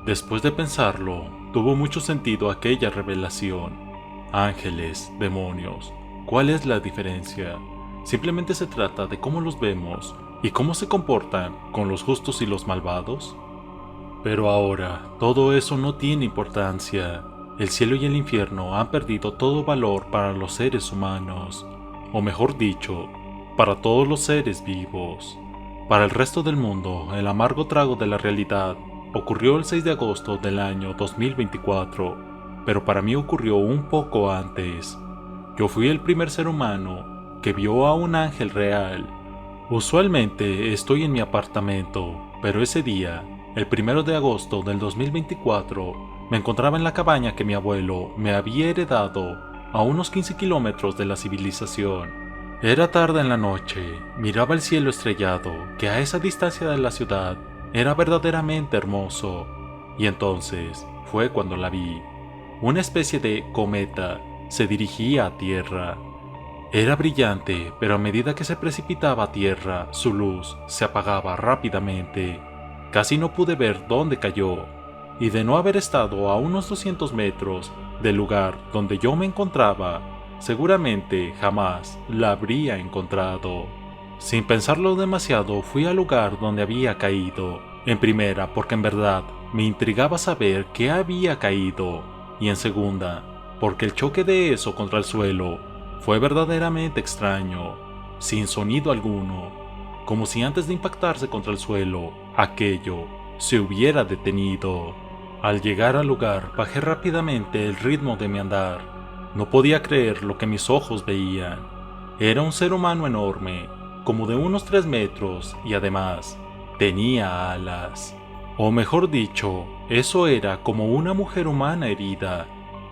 Después de pensarlo, tuvo mucho sentido aquella revelación. Ángeles, demonios, ¿cuál es la diferencia? Simplemente se trata de cómo los vemos y cómo se comportan con los justos y los malvados. Pero ahora, todo eso no tiene importancia. El cielo y el infierno han perdido todo valor para los seres humanos, o mejor dicho, para todos los seres vivos. Para el resto del mundo, el amargo trago de la realidad ocurrió el 6 de agosto del año 2024, pero para mí ocurrió un poco antes. Yo fui el primer ser humano que vio a un ángel real. Usualmente estoy en mi apartamento, pero ese día, el 1 de agosto del 2024, me encontraba en la cabaña que mi abuelo me había heredado a unos 15 kilómetros de la civilización. Era tarde en la noche, miraba el cielo estrellado, que a esa distancia de la ciudad era verdaderamente hermoso, y entonces fue cuando la vi. Una especie de cometa se dirigía a tierra. Era brillante, pero a medida que se precipitaba a tierra, su luz se apagaba rápidamente. Casi no pude ver dónde cayó, y de no haber estado a unos 200 metros del lugar donde yo me encontraba, seguramente jamás la habría encontrado. Sin pensarlo demasiado, fui al lugar donde había caído, en primera porque en verdad me intrigaba saber qué había caído, y en segunda porque el choque de eso contra el suelo fue verdaderamente extraño, sin sonido alguno, como si antes de impactarse contra el suelo, aquello se hubiera detenido. Al llegar al lugar, bajé rápidamente el ritmo de mi andar. No podía creer lo que mis ojos veían. Era un ser humano enorme, como de unos 3 metros, y además tenía alas. O mejor dicho, eso era como una mujer humana herida,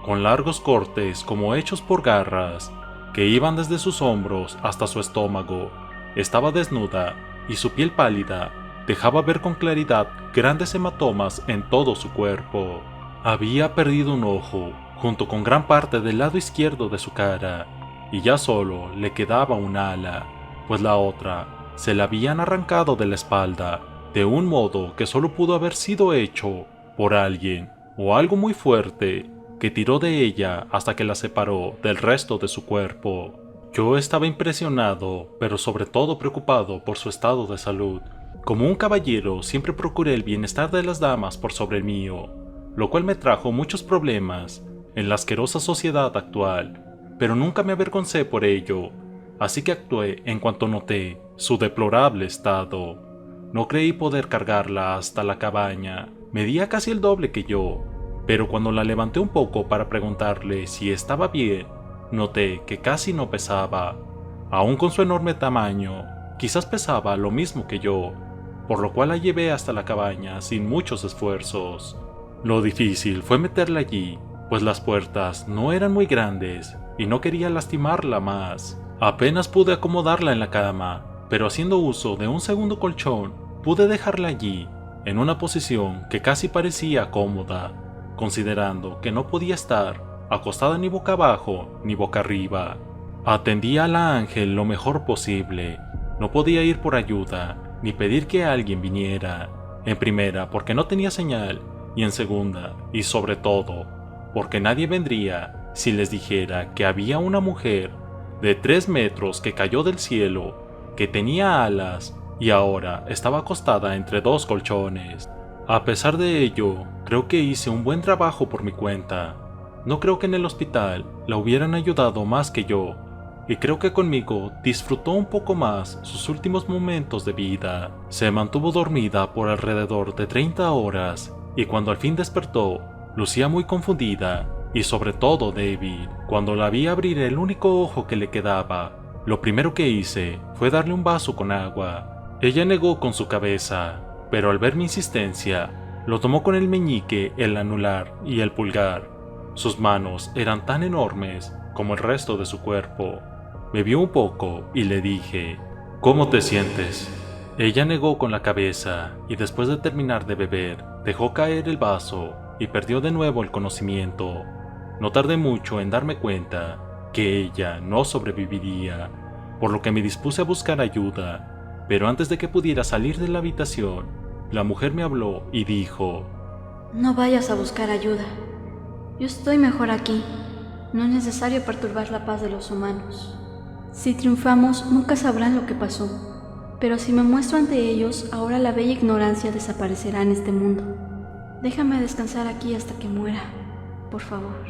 con largos cortes como hechos por garras, que iban desde sus hombros hasta su estómago. Estaba desnuda, y su piel pálida dejaba ver con claridad grandes hematomas en todo su cuerpo. Había perdido un ojo, junto con gran parte del lado izquierdo de su cara, y ya solo le quedaba un ala, pues la otra se la habían arrancado de la espalda, de un modo que solo pudo haber sido hecho por alguien o algo muy fuerte que tiró de ella hasta que la separó del resto de su cuerpo. Yo estaba impresionado, pero sobre todo preocupado por su estado de salud. Como un caballero, siempre procuré el bienestar de las damas por sobre el mío, lo cual me trajo muchos problemas en la asquerosa sociedad actual, pero nunca me avergoncé por ello, así que actué en cuanto noté su deplorable estado. No creí poder cargarla hasta la cabaña, medía casi el doble que yo, pero cuando la levanté un poco para preguntarle si estaba bien, noté que casi no pesaba. Aún con su enorme tamaño, quizás pesaba lo mismo que yo, por lo cual la llevé hasta la cabaña sin muchos esfuerzos. Lo difícil fue meterla allí, pues las puertas no eran muy grandes y no quería lastimarla más. Apenas pude acomodarla en la cama, pero haciendo uso de un segundo colchón, pude dejarla allí, en una posición que casi parecía cómoda, considerando que no podía estar acostada ni boca abajo ni boca arriba. Atendí a la ángel lo mejor posible. No podía ir por ayuda ni pedir que alguien viniera. En primera, porque no tenía señal, y en segunda, y sobre todo, porque nadie vendría si les dijera que había una mujer de 3 metros que cayó del cielo, que tenía alas y ahora estaba acostada entre 2 colchones. A pesar de ello, creo que hice un buen trabajo por mi cuenta. No creo que en el hospital la hubieran ayudado más que yo, y creo que conmigo disfrutó un poco más sus últimos momentos de vida. Se mantuvo dormida por alrededor de 30 horas, y cuando al fin despertó, lucía muy confundida y sobre todo débil. Cuando la vi abrir el único ojo que le quedaba, lo primero que hice fue darle un vaso con agua. Ella negó con su cabeza, pero al ver mi insistencia, lo tomó con el meñique, el anular y el pulgar. Sus manos eran tan enormes como el resto de su cuerpo. Bebió un poco y le dije, ¿cómo te sientes? Ella negó con la cabeza y después de terminar de beber, dejó caer el vaso y perdió de nuevo el conocimiento. No tardé mucho en darme cuenta que ella no sobreviviría, por lo que me dispuse a buscar ayuda, pero antes de que pudiera salir de la habitación, la mujer me habló y dijo, No vayas a buscar ayuda. Yo estoy mejor aquí. No es necesario perturbar la paz de los humanos. Si triunfamos, nunca sabrán lo que pasó. Pero si me muestro ante ellos, ahora la bella ignorancia desaparecerá en este mundo. Déjame descansar aquí hasta que muera, por favor.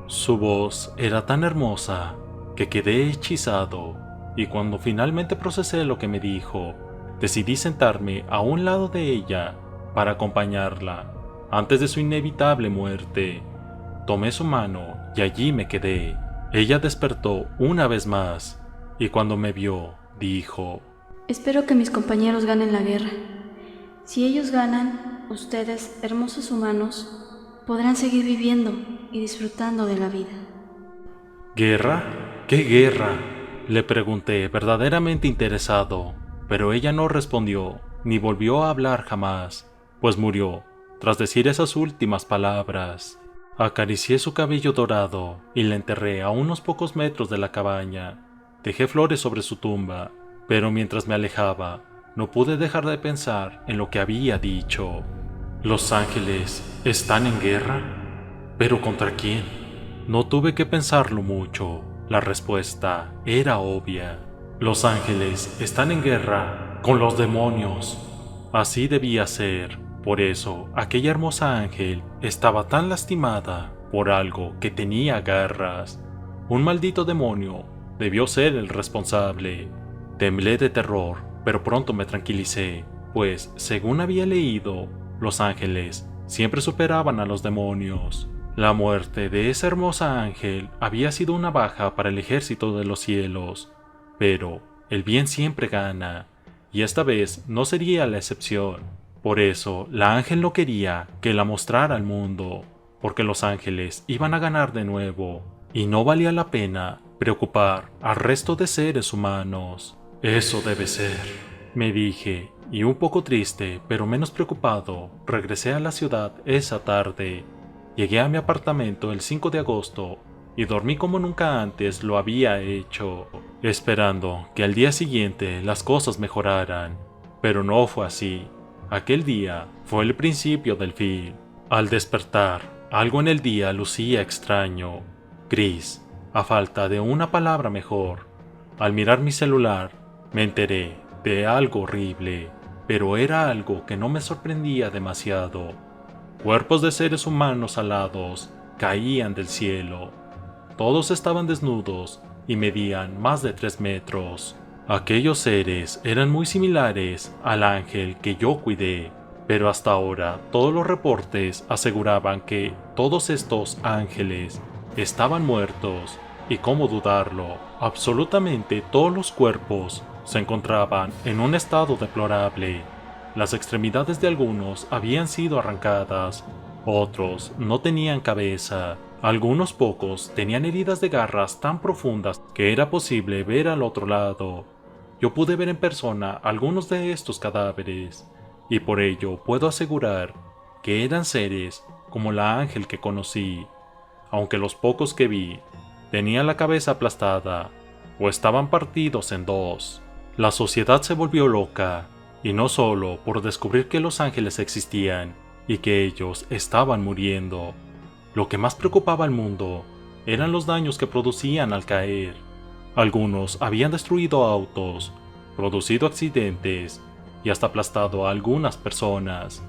Su voz era tan hermosa que quedé hechizado, y cuando finalmente procesé lo que me dijo, decidí sentarme a un lado de ella para acompañarla antes de su inevitable muerte. Tomé su mano y allí me quedé. Ella despertó una vez más y cuando me vio, dijo: Espero que mis compañeros ganen la guerra. Si ellos ganan, ustedes, hermosos humanos, podrán seguir viviendo y disfrutando de la vida. ¿Guerra? ¿Qué guerra?, le pregunté, verdaderamente interesado, pero ella no respondió, ni volvió a hablar jamás, pues murió tras decir esas últimas palabras. Acaricié su cabello dorado y la enterré a unos pocos metros de la cabaña. Dejé flores sobre su tumba, pero mientras me alejaba, no pude dejar de pensar en lo que había dicho. ¿Los ángeles están en guerra? ¿Pero contra quién? No tuve que pensarlo mucho. La respuesta era obvia. Los ángeles están en guerra con los demonios. Así debía ser. Por eso, aquella hermosa ángel estaba tan lastimada por algo que tenía garras. Un maldito demonio debió ser el responsable. Temblé de terror, pero pronto me tranquilicé, pues, según había leído, los ángeles siempre superaban a los demonios. La muerte de esa hermosa ángel había sido una baja para el ejército de los cielos, pero el bien siempre gana, y esta vez no sería la excepción. Por eso, la ángel no quería que la mostrara al mundo, porque los ángeles iban a ganar de nuevo, y no valía la pena preocupar al resto de seres humanos. Eso debe ser, me dije, y un poco triste, pero menos preocupado, regresé a la ciudad esa tarde. Llegué a mi apartamento el 5 de agosto y dormí como nunca antes lo había hecho, esperando que al día siguiente las cosas mejoraran. Pero no fue así. Aquel día fue el principio del fin. Al despertar, algo en el día lucía extraño, gris, a falta de una palabra mejor. Al mirar mi celular, me enteré de algo horrible, pero era algo que no me sorprendía demasiado. Cuerpos de seres humanos alados caían del cielo. Todos estaban desnudos y medían más de 3 metros. Aquellos seres eran muy similares al ángel que yo cuidé, pero hasta ahora todos los reportes aseguraban que todos estos ángeles estaban muertos, y cómo dudarlo, absolutamente todos los cuerpos se encontraban en un estado deplorable. Las extremidades de algunos habían sido arrancadas, otros no tenían cabeza, algunos pocos tenían heridas de garras tan profundas que era posible ver al otro lado. Yo pude ver en persona algunos de estos cadáveres, y por ello puedo asegurar que eran seres como la ángel que conocí, aunque los pocos que vi tenían la cabeza aplastada o estaban partidos en dos. La sociedad se volvió loca, y no solo por descubrir que los ángeles existían y que ellos estaban muriendo. Lo que más preocupaba al mundo eran los daños que producían al caer. Algunos habían destruido autos, producido accidentes y hasta aplastado a algunas personas.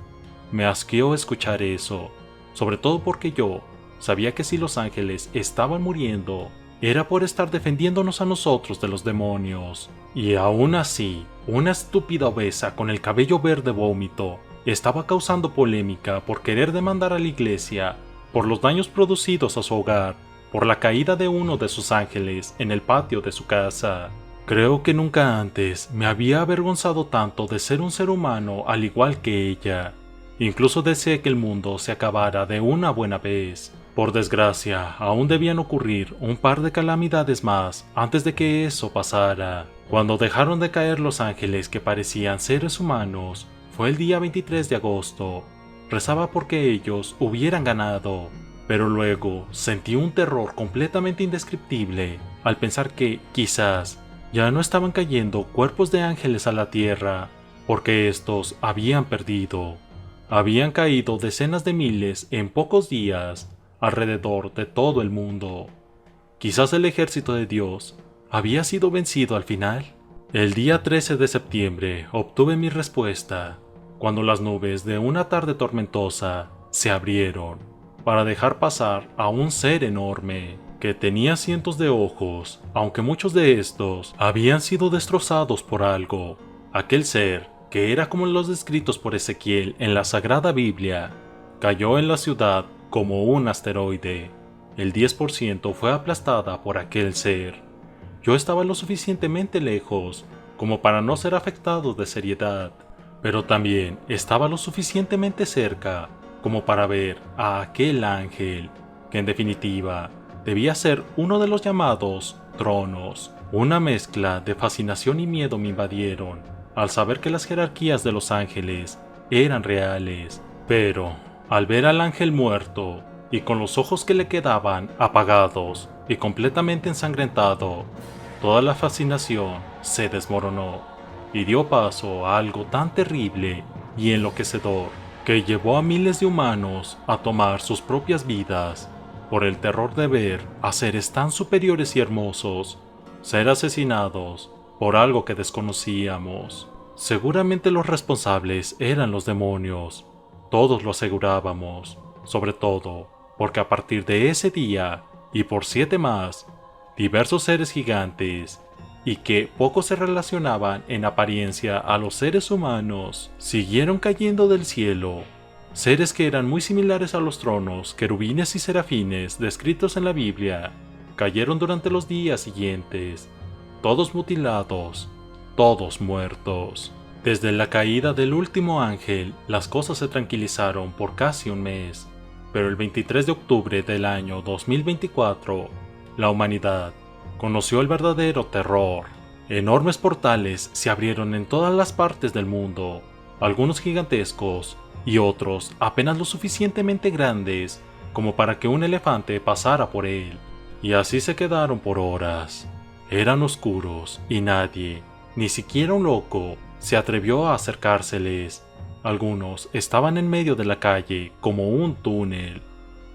Me asqueó escuchar eso, sobre todo porque yo sabía que si los ángeles estaban muriendo, era por estar defendiéndonos a nosotros de los demonios. Y aún así, una estúpida obesa con el cabello verde vómito estaba causando polémica por querer demandar a la iglesia por los daños producidos a su hogar, por la caída de uno de sus ángeles en el patio de su casa. Creo que nunca antes me había avergonzado tanto de ser un ser humano al igual que ella. Incluso deseé que el mundo se acabara de una buena vez. Por desgracia, aún debían ocurrir un par de calamidades más antes de que eso pasara. Cuando dejaron de caer los ángeles que parecían seres humanos, fue el día 23 de agosto. Rezaba porque ellos hubieran ganado, pero luego sentí un terror completamente indescriptible al pensar que, quizás, ya no estaban cayendo cuerpos de ángeles a la tierra, porque estos habían perdido. Habían caído decenas de miles en pocos días alrededor de todo el mundo. Quizás el ejército de Dios había sido vencido al final. El día 13 de septiembre obtuve mi respuesta, cuando las nubes de una tarde tormentosa se abrieron para dejar pasar a un ser enorme que tenía cientos de ojos, aunque muchos de estos habían sido destrozados por algo. Aquel ser, que era como los descritos por Ezequiel en la Sagrada Biblia, cayó en la ciudad como un asteroide. El 10% fue aplastada por aquel ser. Yo estaba lo suficientemente lejos como para no ser afectado de seriedad, pero también estaba lo suficientemente cerca como para ver a aquel ángel, que en definitiva debía ser uno de los llamados tronos. Una mezcla de fascinación y miedo me invadieron al saber que las jerarquías de los ángeles eran reales, pero al ver al ángel muerto y con los ojos que le quedaban apagados y completamente ensangrentado, toda la fascinación se desmoronó y dio paso a algo tan terrible y enloquecedor que llevó a miles de humanos a tomar sus propias vidas por el terror de ver a seres tan superiores y hermosos ser asesinados por algo que desconocíamos. Seguramente los responsables eran los demonios, todos lo asegurábamos, sobre todo porque a partir de ese día y por 7 más, diversos seres gigantes y que poco se relacionaban en apariencia a los seres humanos, siguieron cayendo del cielo. Seres que eran muy similares a los tronos, querubines y serafines descritos en la Biblia, cayeron durante los días siguientes, todos mutilados, todos muertos. Desde la caída del último ángel, las cosas se tranquilizaron por casi un mes, pero el 23 de octubre del año 2024, la humanidad conoció el verdadero terror. Enormes portales se abrieron en todas las partes del mundo, algunos gigantescos y otros apenas lo suficientemente grandes como para que un elefante pasara por él, y así se quedaron por horas. Eran oscuros y nadie, ni siquiera un loco, se atrevió a acercárseles. Algunos estaban en medio de la calle como un túnel,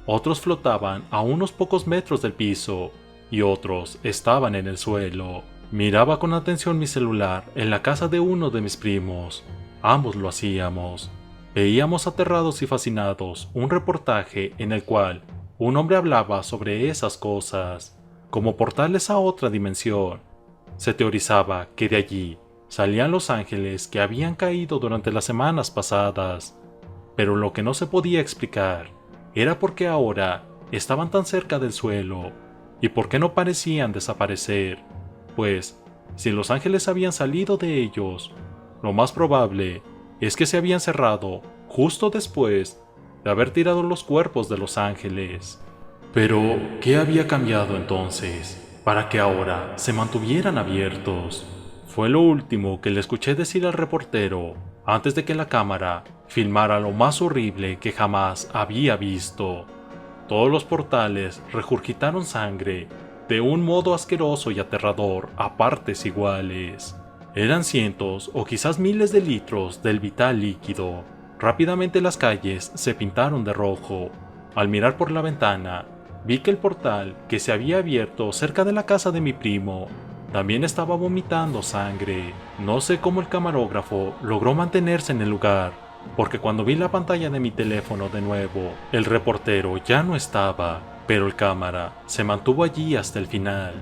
otros flotaban a unos pocos metros del piso y otros estaban en el suelo. Miraba con atención mi celular en la casa de uno de mis primos. Ambos lo hacíamos. Veíamos aterrados y fascinados un reportaje en el cual un hombre hablaba sobre esas cosas, como portales a otra dimensión. Se teorizaba que de allí salían los ángeles que habían caído durante las semanas pasadas, pero lo que no se podía explicar era por qué ahora estaban tan cerca del suelo y por qué no parecían desaparecer, pues si los ángeles habían salido de ellos, lo más probable es que se habían cerrado justo después de haber tirado los cuerpos de los ángeles. Pero, ¿qué había cambiado entonces para que ahora se mantuvieran abiertos? Fue lo último que le escuché decir al reportero antes de que la cámara filmara lo más horrible que jamás había visto. Todos los portales regurgitaron sangre de un modo asqueroso y aterrador a partes iguales. Eran cientos o quizás miles de litros del vital líquido. Rápidamente las calles se pintaron de rojo. Al mirar por la ventana, vi que el portal que se había abierto cerca de la casa de mi primo también estaba vomitando sangre. No sé cómo el camarógrafo logró mantenerse en el lugar, porque cuando vi la pantalla de mi teléfono de nuevo, el reportero ya no estaba, pero el cámara se mantuvo allí hasta el final.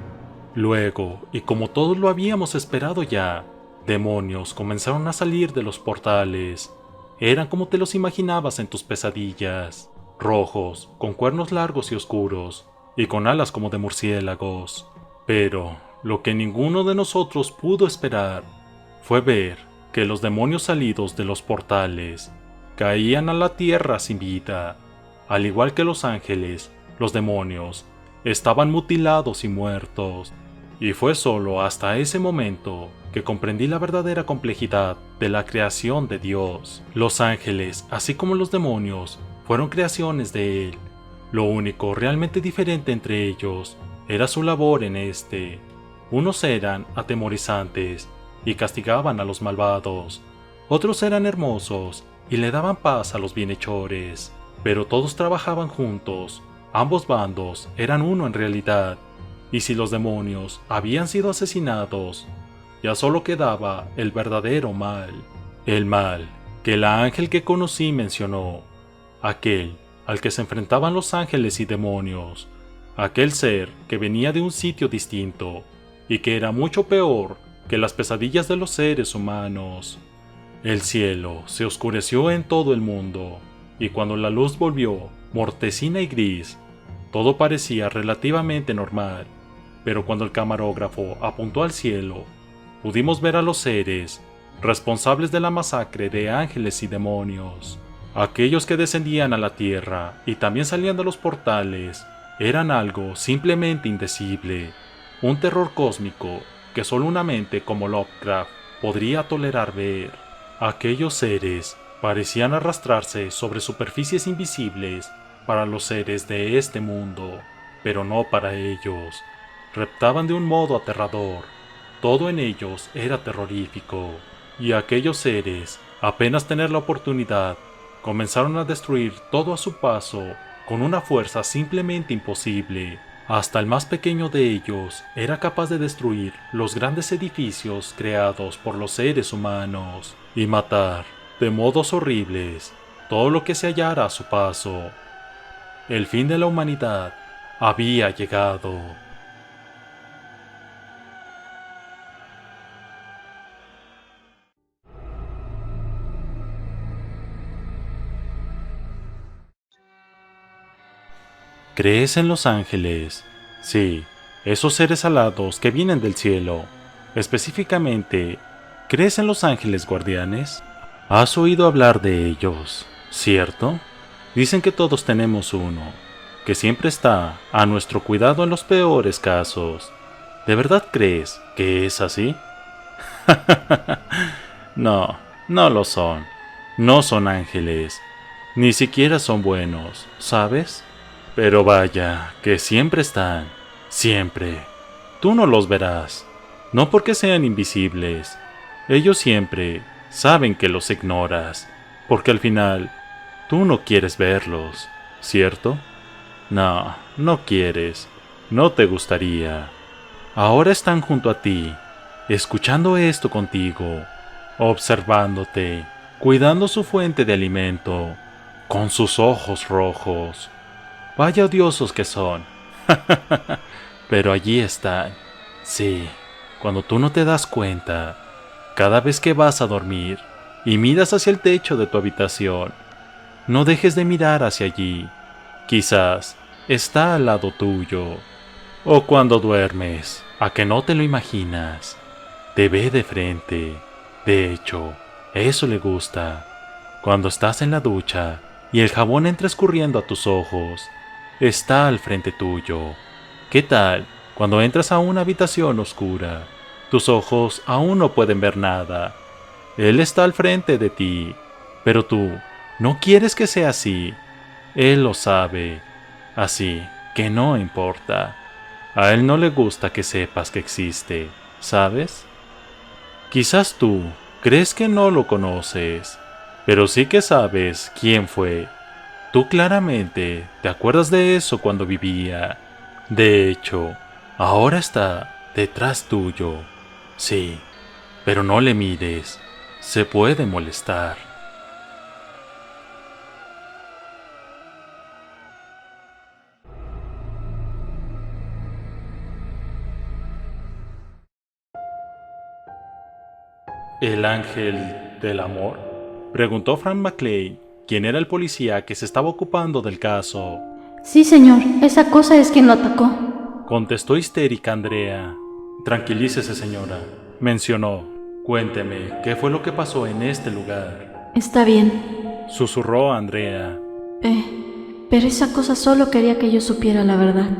Luego, y como todos lo habíamos esperado ya, demonios comenzaron a salir de los portales. Eran como te los imaginabas en tus pesadillas, rojos, con cuernos largos y oscuros, y con alas como de murciélagos. Pero lo que ninguno de nosotros pudo esperar fue ver que los demonios salidos de los portales caían a la tierra sin vida. Al igual que los ángeles, los demonios estaban mutilados y muertos. Y fue solo hasta ese momento que comprendí la verdadera complejidad de la creación de Dios. Los ángeles, así como los demonios, fueron creaciones de Él. Lo único realmente diferente entre ellos era su labor en este. Unos eran atemorizantes y castigaban a los malvados. otros eran hermosos y le daban paz a los bienhechores, pero todos trabajaban juntos, ambos bandos eran uno en realidad, y si los demonios habían sido asesinados, ya solo quedaba el verdadero mal, el mal que el ángel que conocí mencionó, aquel al que se enfrentaban los ángeles y demonios, aquel ser que venía de un sitio distinto y que era mucho peor que las pesadillas de los seres humanos. El cielo se oscureció en todo el mundo, y cuando la luz volvió, mortecina y gris, todo parecía relativamente normal, pero cuando el camarógrafo apuntó al cielo, pudimos ver a los seres responsables de la masacre de ángeles y demonios. Aquellos que descendían a la tierra y también salían de los portales eran algo simplemente indecible, un terror cósmico que solo una mente como Lovecraft podría tolerar ver. Aquellos seres parecían arrastrarse sobre superficies invisibles para los seres de este mundo, pero no para ellos. Reptaban de un modo aterrador. Todo en ellos era terrorífico, y aquellos seres, apenas tener la oportunidad, comenzaron a destruir todo a su paso con una fuerza simplemente imposible. Hasta el más pequeño de ellos era capaz de destruir los grandes edificios creados por los seres humanos y matar, de modos horribles, todo lo que se hallara a su paso. El fin de la humanidad había llegado. ¿Crees en los ángeles? Sí, esos seres alados que vienen del cielo. Específicamente, ¿crees en los ángeles guardianes? ¿Has oído hablar de ellos, cierto? Dicen que todos tenemos uno, que siempre está a nuestro cuidado en los peores casos. ¿De verdad crees que es así? No, no lo son. No son ángeles. Ni siquiera son buenos, ¿sabes? Pero vaya, que siempre están, siempre. Tú no los verás, no porque sean invisibles. Ellos siempre saben que los ignoras, porque al final tú no quieres verlos, ¿cierto? No, no quieres, no te gustaría. Ahora están junto a ti, escuchando esto contigo, observándote, cuidando su fuente de alimento, con sus ojos rojos. Vaya odiosos que son. Pero allí están. Sí, cuando tú no te das cuenta, cada vez que vas a dormir y miras hacia el techo de tu habitación, no dejes de mirar hacia allí. Quizás está al lado tuyo. O cuando duermes, a que no te lo imaginas, te ve de frente. De hecho, eso le gusta. Cuando estás en la ducha y el jabón entra escurriendo a tus ojos, está al frente tuyo. ¿Qué tal cuando entras a una habitación oscura? Tus ojos aún no pueden ver nada. Él está al frente de ti, pero tú no quieres que sea así. Él lo sabe, así que no importa. A él no le gusta que sepas que existe, ¿sabes? Quizás tú crees que no lo conoces, pero sí que sabes quién fue. Tú claramente te acuerdas de eso cuando vivía. De hecho, ahora está detrás tuyo. Sí, pero no le mires. Se puede molestar. ¿El ángel del amor? Preguntó Frank McLean, quien era el policía que se estaba ocupando del caso. Sí, señor, esa cosa es quien lo atacó. Contestó histérica Andrea. Tranquilícese, señora, mencionó. Cuénteme, ¿qué fue lo que pasó en este lugar? Está bien. Susurró Andrea. Pero esa cosa solo quería que yo supiera la verdad.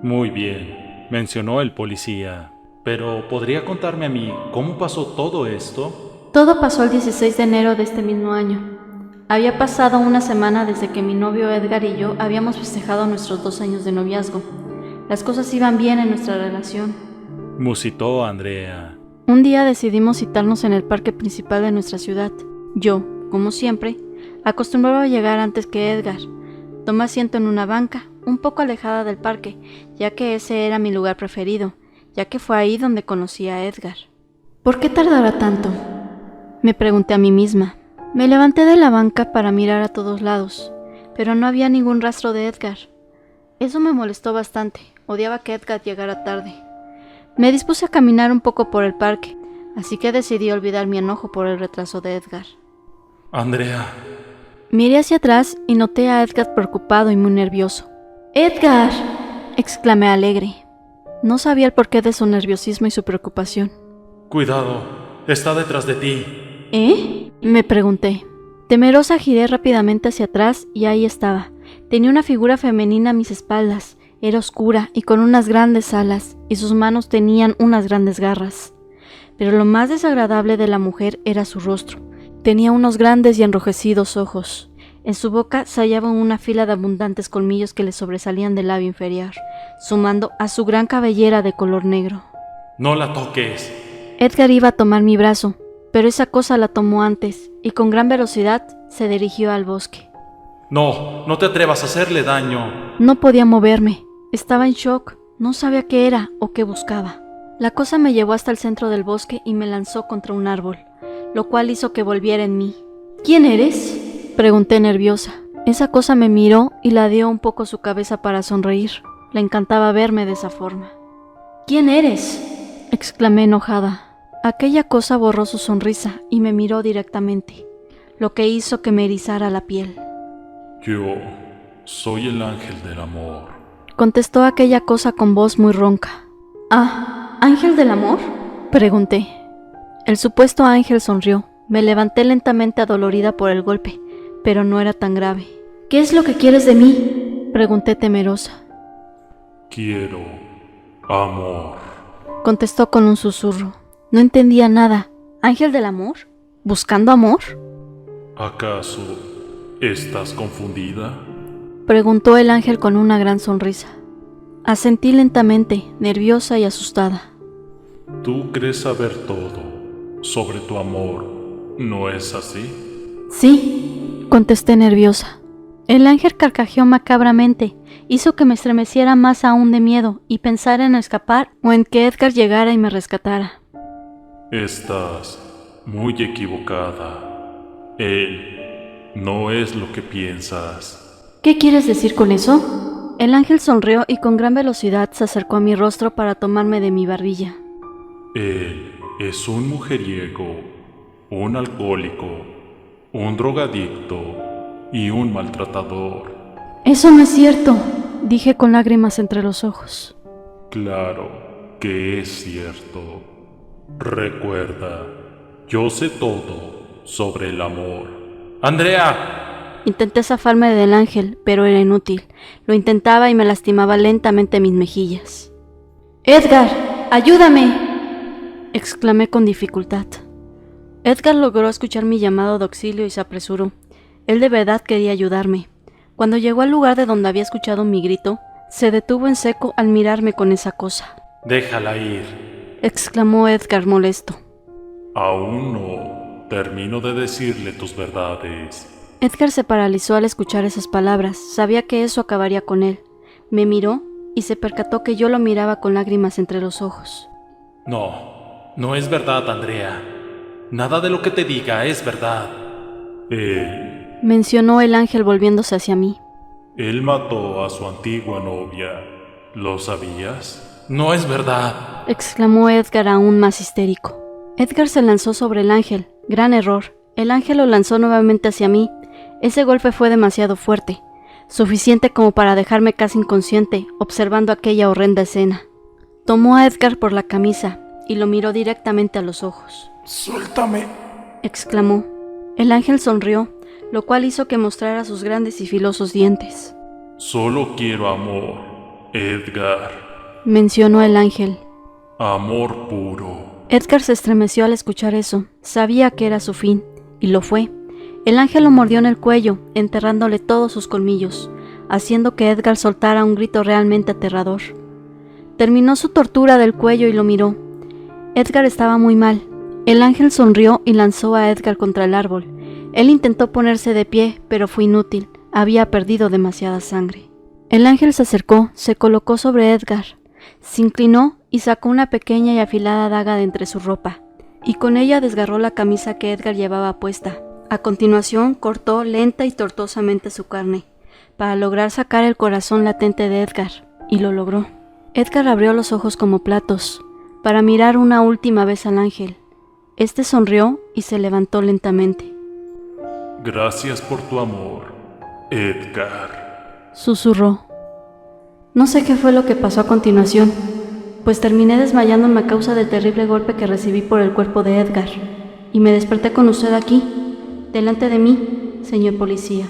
Muy bien, mencionó el policía. Pero, ¿podría contarme a mí cómo pasó todo esto? Todo pasó el 16 de enero de este mismo año. Había pasado una semana desde que mi novio Edgar y yo habíamos festejado nuestros 2 años de noviazgo. Las cosas iban bien en nuestra relación. Musitó Andrea. Un día decidimos citarnos en el parque principal de nuestra ciudad. Yo, como siempre, acostumbraba a llegar antes que Edgar. Tomé asiento en una banca, un poco alejada del parque, ya que ese era mi lugar preferido, ya que fue ahí donde conocí a Edgar. ¿Por qué tardará tanto?, me pregunté a mí misma. Me levanté de la banca para mirar a todos lados, pero no había ningún rastro de Edgar. Eso me molestó bastante, odiaba que Edgar llegara tarde. Me dispuse a caminar un poco por el parque, así que decidí olvidar mi enojo por el retraso de Edgar. Andrea. Miré hacia atrás y noté a Edgar preocupado y muy nervioso. ¡Edgar!, exclamé alegre. No sabía el porqué de su nerviosismo y su preocupación. Cuidado, está detrás de ti. ¿Eh?, me pregunté. Temerosa giré rápidamente hacia atrás y ahí estaba. Tenía una figura femenina a mis espaldas. Era oscura y con unas grandes alas, y sus manos tenían unas grandes garras. Pero lo más desagradable de la mujer era su rostro. Tenía unos grandes y enrojecidos ojos. En su boca se hallaba una fila de abundantes colmillos que le sobresalían del labio inferior, sumando a su gran cabellera de color negro. ¡No la toques! Edgar iba a tomar mi brazo, pero esa cosa la tomó antes, y con gran velocidad se dirigió al bosque. No, no te atrevas a hacerle daño. No podía moverme, estaba en shock, no sabía qué era o qué buscaba. La cosa me llevó hasta el centro del bosque y me lanzó contra un árbol, lo cual hizo que volviera en mí. ¿Quién eres?, pregunté nerviosa. Esa cosa me miró y ladeó un poco su cabeza para sonreír. Le encantaba verme de esa forma. ¿Quién eres?, exclamé enojada. Aquella cosa borró su sonrisa y me miró directamente, lo que hizo que me erizara la piel. Yo soy el ángel del amor, contestó aquella cosa con voz muy ronca. ¿Ah, ángel del amor?, pregunté. El supuesto ángel sonrió. Me levanté lentamente adolorida por el golpe, pero no era tan grave. ¿Qué es lo que quieres de mí?, pregunté temerosa. Quiero amor, contestó con un susurro. No entendía nada. ¿Ángel del amor? ¿Buscando amor? ¿Acaso estás confundida?, preguntó el ángel con una gran sonrisa. Asentí lentamente, nerviosa y asustada. Tú crees saber todo sobre tu amor, ¿no es así? Sí, contesté nerviosa. El ángel carcajeó macabramente, hizo que me estremeciera más aún de miedo y pensar en escapar o en que Edgar llegara y me rescatara. Estás muy equivocada. Él no es lo que piensas. ¿Qué quieres decir con eso? El ángel sonrió y con gran velocidad se acercó a mi rostro para tomarme de mi barbilla. Él es un mujeriego, un alcohólico, un drogadicto y un maltratador. Eso no es cierto, dije con lágrimas entre los ojos. Claro que es cierto. Recuerda, yo sé todo sobre el amor. ¡Andrea! Intenté zafarme del ángel, pero era inútil. Lo intentaba y me lastimaba lentamente mis mejillas. ¡Edgar! ¡Ayúdame!, exclamé con dificultad. Edgar logró escuchar mi llamado de auxilio y se apresuró. Él de verdad quería ayudarme. Cuando llegó al lugar de donde había escuchado mi grito, se detuvo en seco al mirarme con esa cosa. Déjala ir, exclamó Edgar molesto. Aún no termino de decirle tus verdades. Edgar se paralizó al escuchar esas palabras. Sabía que eso acabaría con él. Me miró y se percató que yo lo miraba con lágrimas entre los ojos. No es verdad, Andrea. Nada de lo que te diga es verdad. Él mencionó el ángel volviéndose hacia mí. Él mató a su antigua novia. ¿Lo sabías? No es verdad, exclamó Edgar aún más histérico. Edgar se lanzó sobre el ángel. Gran error. El ángel lo lanzó nuevamente hacia mí. Ese golpe fue demasiado fuerte, suficiente como para dejarme casi inconsciente observando aquella horrenda escena. Tomó a Edgar por la camisa y lo miró directamente a los ojos. ¡Suéltame!, exclamó. El ángel sonrió, lo cual hizo que mostrara sus grandes y filosos dientes. Solo quiero amor, Edgar, mencionó el ángel. Amor puro. Edgar se estremeció al escuchar eso. Sabía que era su fin, y lo fue. El ángel lo mordió en el cuello, enterrándole todos sus colmillos, haciendo que Edgar soltara un grito realmente aterrador. Terminó su tortura del cuello y lo miró. Edgar estaba muy mal. El ángel sonrió y lanzó a Edgar contra el árbol. Él intentó ponerse de pie, pero fue inútil. Había perdido demasiada sangre. El ángel se acercó, se colocó sobre Edgar, se inclinó y sacó una pequeña y afilada daga de entre su ropa, y con ella desgarró la camisa que Edgar llevaba puesta. A continuación cortó lenta y tortuosamente su carne, para lograr sacar el corazón latente de Edgar, y lo logró. Edgar abrió los ojos como platos, para mirar una última vez al ángel. Este sonrió y se levantó lentamente. Gracias por tu amor, Edgar, Susurró. No sé qué fue lo que pasó a continuación, pues terminé desmayándome a causa del terrible golpe que recibí por el cuerpo de Edgar, y me desperté con usted aquí, delante de mí, señor policía.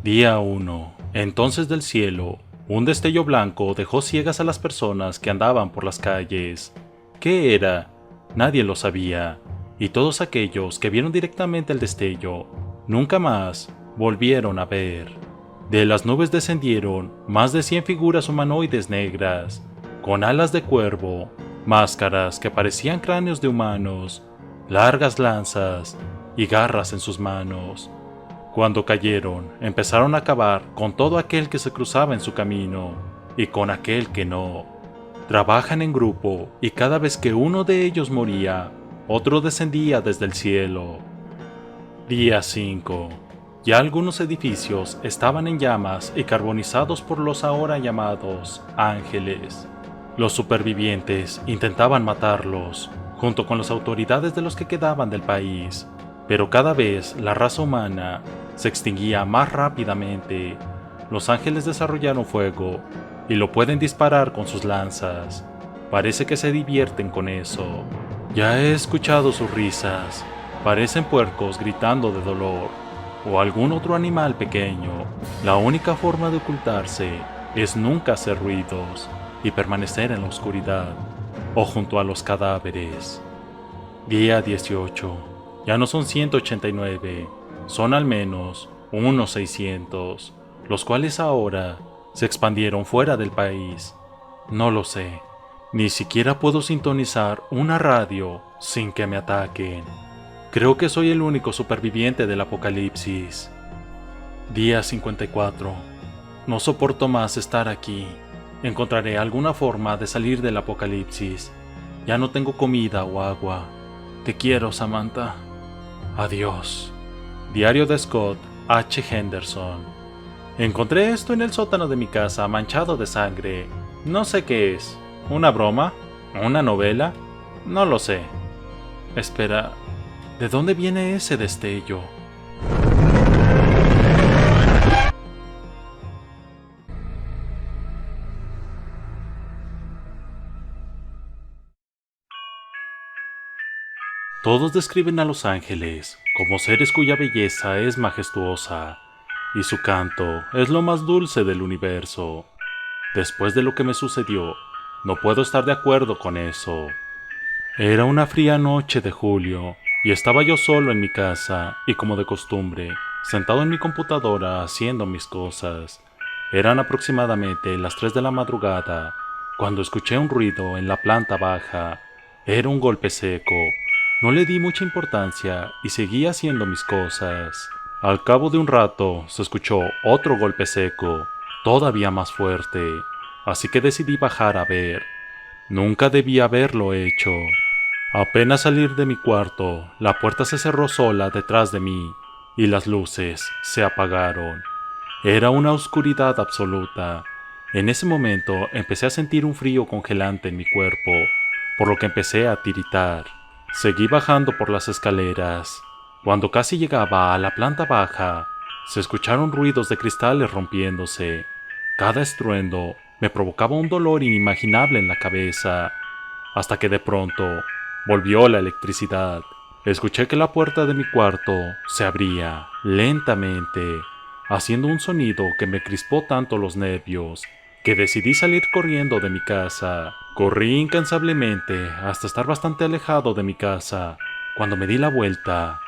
Día 1. Entonces del cielo, un destello blanco dejó ciegas a las personas que andaban por las calles. ¿Qué era? Nadie lo sabía, y todos aquellos que vieron directamente el destello, nunca más volvieron a ver. De las nubes descendieron más de 100 figuras humanoides negras, con alas de cuervo, máscaras que parecían cráneos de humanos, largas lanzas y garras en sus manos. Cuando cayeron, empezaron a acabar con todo aquel que se cruzaba en su camino y con aquel que no. Trabajan en grupo y cada vez que uno de ellos moría, otro descendía desde el cielo. Día 5. Ya algunos edificios estaban en llamas y carbonizados por los ahora llamados ángeles. Los supervivientes intentaban matarlos, junto con las autoridades de los que quedaban del país, pero cada vez la raza humana se extinguía más rápidamente. Los ángeles desarrollaron fuego y lo pueden disparar con sus lanzas. Parece que se divierten con eso. Ya he escuchado sus risas. Parecen puercos gritando de dolor o algún otro animal pequeño. La única forma de ocultarse es nunca hacer ruidos y permanecer en la oscuridad o junto a los cadáveres. Día 18. Ya no son 189, son al menos unos 600, los cuales ahora se expandieron fuera del país. No lo sé, ni siquiera puedo sintonizar una radio sin que me ataquen. Creo que soy el único superviviente del apocalipsis. Día 54. No soporto más estar aquí. Encontraré alguna forma de salir del apocalipsis. Ya no tengo comida o agua. Te quiero, Samantha. Adiós. Diario de Scott H. Henderson. Encontré esto en el sótano de mi casa, manchado de sangre. No sé qué es. ¿Una broma? ¿Una novela? No lo sé. Espera, ¿de dónde viene ese destello? Todos describen a los ángeles como seres cuya belleza es majestuosa y su canto es lo más dulce del universo. Después de lo que me sucedió, no puedo estar de acuerdo con eso. Era una fría noche de julio y estaba yo solo en mi casa y como de costumbre, sentado en mi computadora haciendo mis cosas. Eran aproximadamente las 3 de la madrugada cuando escuché un ruido en la planta baja. Era un golpe seco. No le di mucha importancia y seguí haciendo mis cosas. Al cabo de un rato se escuchó otro golpe seco, todavía más fuerte, así que decidí bajar a ver. Nunca debí haberlo hecho. Apenas salir de mi cuarto, la puerta se cerró sola detrás de mí y las luces se apagaron. Era una oscuridad absoluta. En ese momento empecé a sentir un frío congelante en mi cuerpo, por lo que empecé a tiritar. Seguí bajando por las escaleras. Cuando casi llegaba a la planta baja, se escucharon ruidos de cristales rompiéndose. Cada estruendo me provocaba un dolor inimaginable en la cabeza, hasta que de pronto volvió la electricidad. Escuché que la puerta de mi cuarto se abría lentamente, haciendo un sonido que me crispó tanto los nervios que decidí salir corriendo de mi casa. Corrí incansablemente hasta estar bastante alejado de mi casa. Cuando me di la vuelta,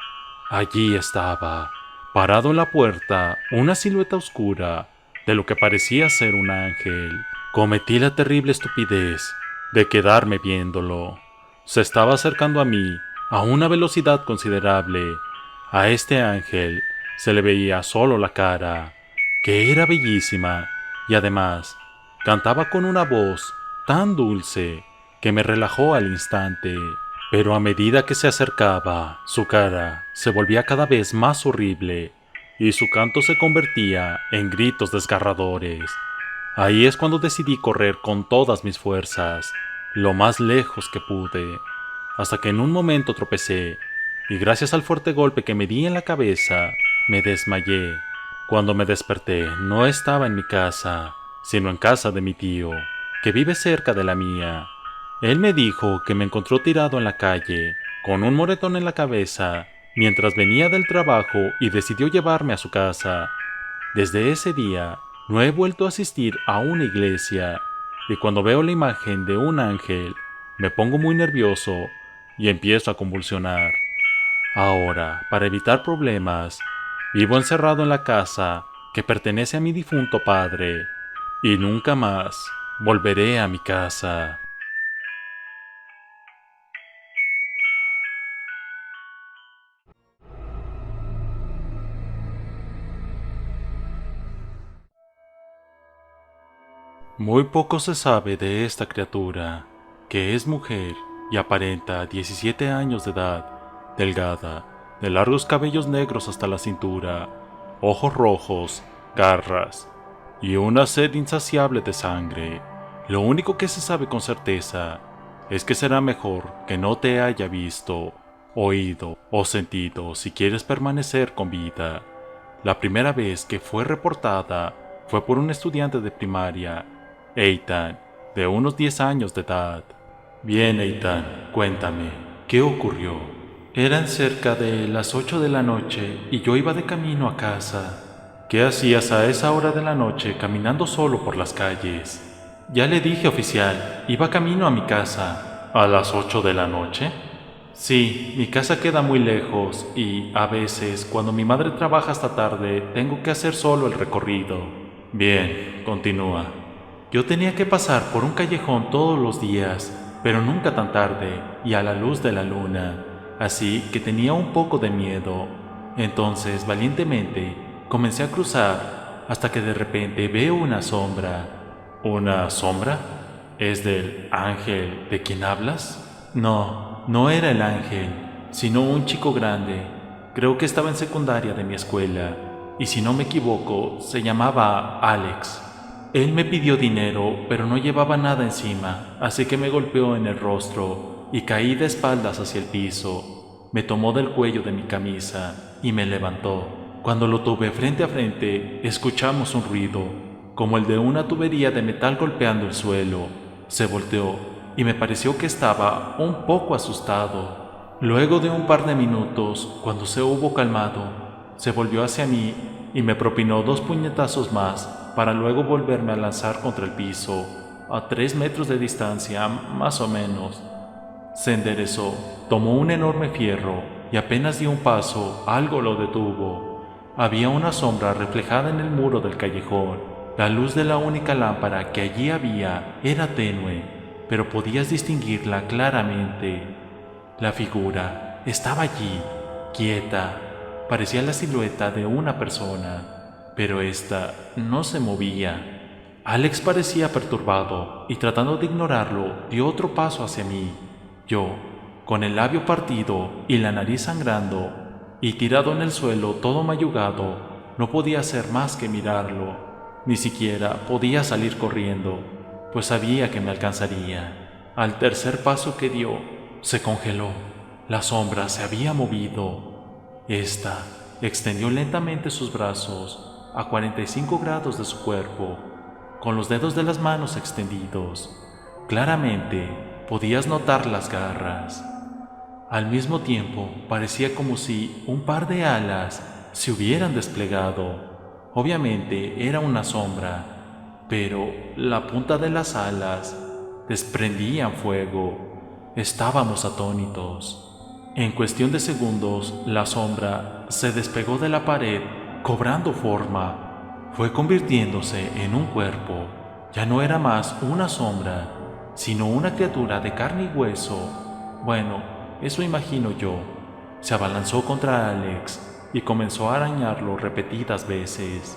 Allí estaba, parado en la puerta, una silueta oscura de lo que parecía ser un ángel. Cometí la terrible estupidez de quedarme viéndolo. Se estaba acercando a mí a una velocidad considerable. A este ángel se le veía solo la cara, que era bellísima, y además cantaba con una voz tan dulce que me relajó al instante. Pero a medida que se acercaba, su cara se volvía cada vez más horrible y su canto se convertía en gritos desgarradores. Ahí es cuando decidí correr con todas mis fuerzas, lo más lejos que pude, hasta que en un momento tropecé y gracias al fuerte golpe que me di en la cabeza, me desmayé. Cuando me desperté, no estaba en mi casa, sino en casa de mi tío, que vive cerca de la mía. Él me dijo que me encontró tirado en la calle, con un moretón en la cabeza, mientras venía del trabajo y decidió llevarme a su casa. Desde ese día, no he vuelto a asistir a una iglesia, y cuando veo la imagen de un ángel, me pongo muy nervioso y empiezo a convulsionar. Ahora, para evitar problemas, vivo encerrado en la casa que pertenece a mi difunto padre, y nunca más volveré a mi casa. Muy poco se sabe de esta criatura, que es mujer y aparenta 17 años de edad, delgada, de largos cabellos negros hasta la cintura, ojos rojos, garras y una sed insaciable de sangre. Lo único que se sabe con certeza es que será mejor que no te haya visto, oído o sentido si quieres permanecer con vida. La primera vez que fue reportada fue por un estudiante de primaria, Ethan, de unos 10 años de edad. Bien, Ethan, cuéntame, ¿qué ocurrió? Eran cerca de las 8 de la noche y yo iba de camino a casa. ¿Qué hacías a esa hora de la noche caminando solo por las calles? Ya le dije, oficial, iba camino a mi casa. ¿A las 8 de la noche? Sí, mi casa queda muy lejos y, a veces, cuando mi madre trabaja hasta tarde, tengo que hacer solo el recorrido. Bien, continúa. Yo tenía que pasar por un callejón todos los días, pero nunca tan tarde y a la luz de la luna, así que tenía un poco de miedo. Entonces, valientemente, comencé a cruzar hasta que de repente veo una sombra. ¿Una sombra? ¿Es del ángel de quien hablas? No, no era el ángel, sino un chico grande. Creo que estaba en secundaria de mi escuela, y si no me equivoco, se llamaba Alex. Él me pidió dinero, pero no llevaba nada encima, así que me golpeó en el rostro y caí de espaldas hacia el piso. Me tomó del cuello de mi camisa y me levantó. Cuando lo tuve frente a frente, escuchamos un ruido, como el de una tubería de metal golpeando el suelo. Se volteó y me pareció que estaba un poco asustado. Luego de un par de minutos, cuando se hubo calmado, se volvió hacia mí y me propinó 2 puñetazos más para luego volverme a lanzar contra el piso, a 3 metros de distancia, más o menos. Se enderezó, tomó un enorme fierro y apenas dio un paso, algo lo detuvo. Había una sombra reflejada en el muro del callejón. La luz de la única lámpara que allí había era tenue, pero podías distinguirla claramente. La figura estaba allí, quieta. Parecía la silueta de una persona, pero ésta no se movía. Alex parecía perturbado y tratando de ignorarlo, dio otro paso hacia mí. Yo, con el labio partido y la nariz sangrando, y tirado en el suelo todo mayugado, no podía hacer más que mirarlo. Ni siquiera podía salir corriendo, pues sabía que me alcanzaría. Al tercer paso que dio, se congeló. La sombra se había movido. Esta extendió lentamente sus brazos a 45 grados de su cuerpo, con los dedos de las manos extendidos. Claramente podías notar las garras. Al mismo tiempo, parecía como si un par de alas se hubieran desplegado. Obviamente era una sombra, pero la punta de las alas desprendían fuego. Estábamos atónitos. En cuestión de segundos, la sombra se despegó de la pared, cobrando forma. Fue convirtiéndose en un cuerpo. Ya no era más una sombra, sino una criatura de carne y hueso. Bueno, eso imagino yo. Se abalanzó contra Alex y comenzó a arañarlo repetidas veces.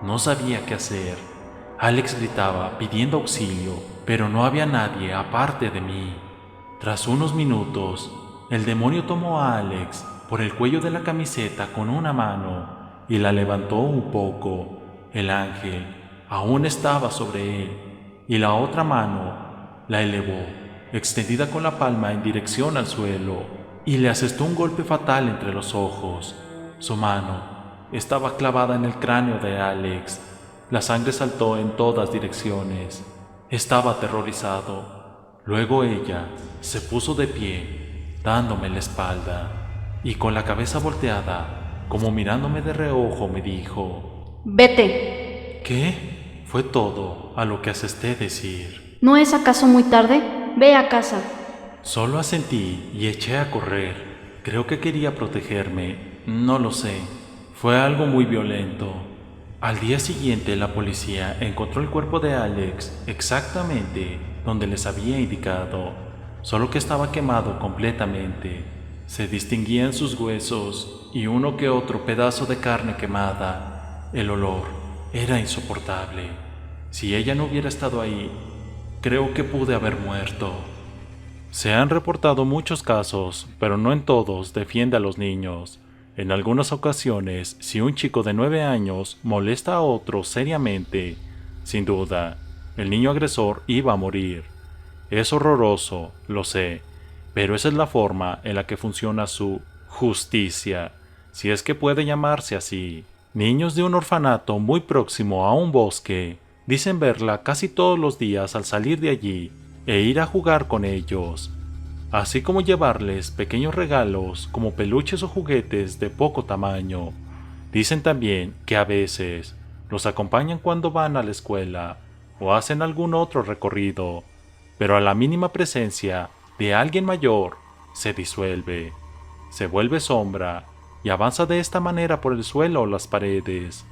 No sabía qué hacer. Alex gritaba pidiendo auxilio, pero no había nadie aparte de mí. Tras unos minutos, el demonio tomó a Alex por el cuello de la camiseta con una mano y la levantó un poco. El ángel aún estaba sobre él y la otra mano la elevó, extendida con la palma en dirección al suelo, y le asestó un golpe fatal entre los ojos. Su mano estaba clavada en el cráneo de Alex. La sangre saltó en todas direcciones. Estaba aterrorizado. Luego ella se puso de pie, dándome la espalda, y con la cabeza volteada, como mirándome de reojo, me dijo: Vete. ¿Qué? Fue todo a lo que asesté decir. ¿No es acaso muy tarde? Ve a casa. Solo asentí y eché a correr. Creo que quería protegerme, no lo sé. Fue algo muy violento. Al día siguiente la policía encontró el cuerpo de Alex exactamente donde les había indicado, solo que estaba quemado completamente. Se distinguían sus huesos y uno que otro pedazo de carne quemada. El olor era insoportable. Si ella no hubiera estado ahí, creo que pude haber muerto. Se han reportado muchos casos, pero no en todos defiende a los niños. En algunas ocasiones, si un chico de 9 años molesta a otro seriamente, sin duda, el niño agresor iba a morir. Es horroroso, lo sé, pero esa es la forma en la que funciona su justicia, si es que puede llamarse así. Niños de un orfanato muy próximo a un bosque dicen verla casi todos los días al salir de allí e ir a jugar con ellos, así como llevarles pequeños regalos como peluches o juguetes de poco tamaño. Dicen también que a veces los acompañan cuando van a la escuela o hacen algún otro recorrido, pero a la mínima presencia de alguien mayor se disuelve, se vuelve sombra y avanza de esta manera por el suelo o las paredes,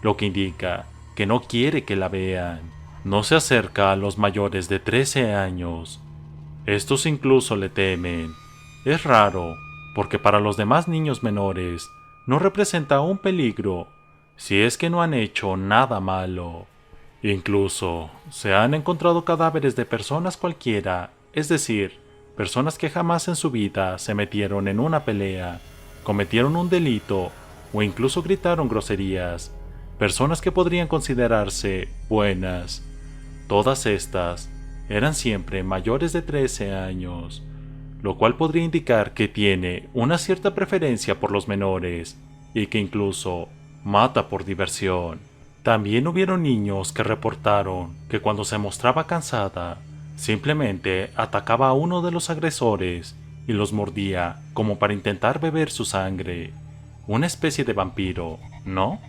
lo que indica que no quiere que la vean. No se acerca a los mayores de 13 años. Estos incluso le temen. Es raro, porque para los demás niños menores no representa un peligro, si es que no han hecho nada malo. Incluso se han encontrado cadáveres de personas cualquiera, es decir, personas que jamás en su vida se metieron en una pelea, cometieron un delito o incluso gritaron groserías, personas que podrían considerarse buenas. Todas estas eran siempre mayores de 13 años, lo cual podría indicar que tiene una cierta preferencia por los menores y que incluso mata por diversión. También hubieron niños que reportaron que cuando se mostraba cansada, simplemente atacaba a uno de los agresores y los mordía como para intentar beber su sangre. Una especie de vampiro, ¿no?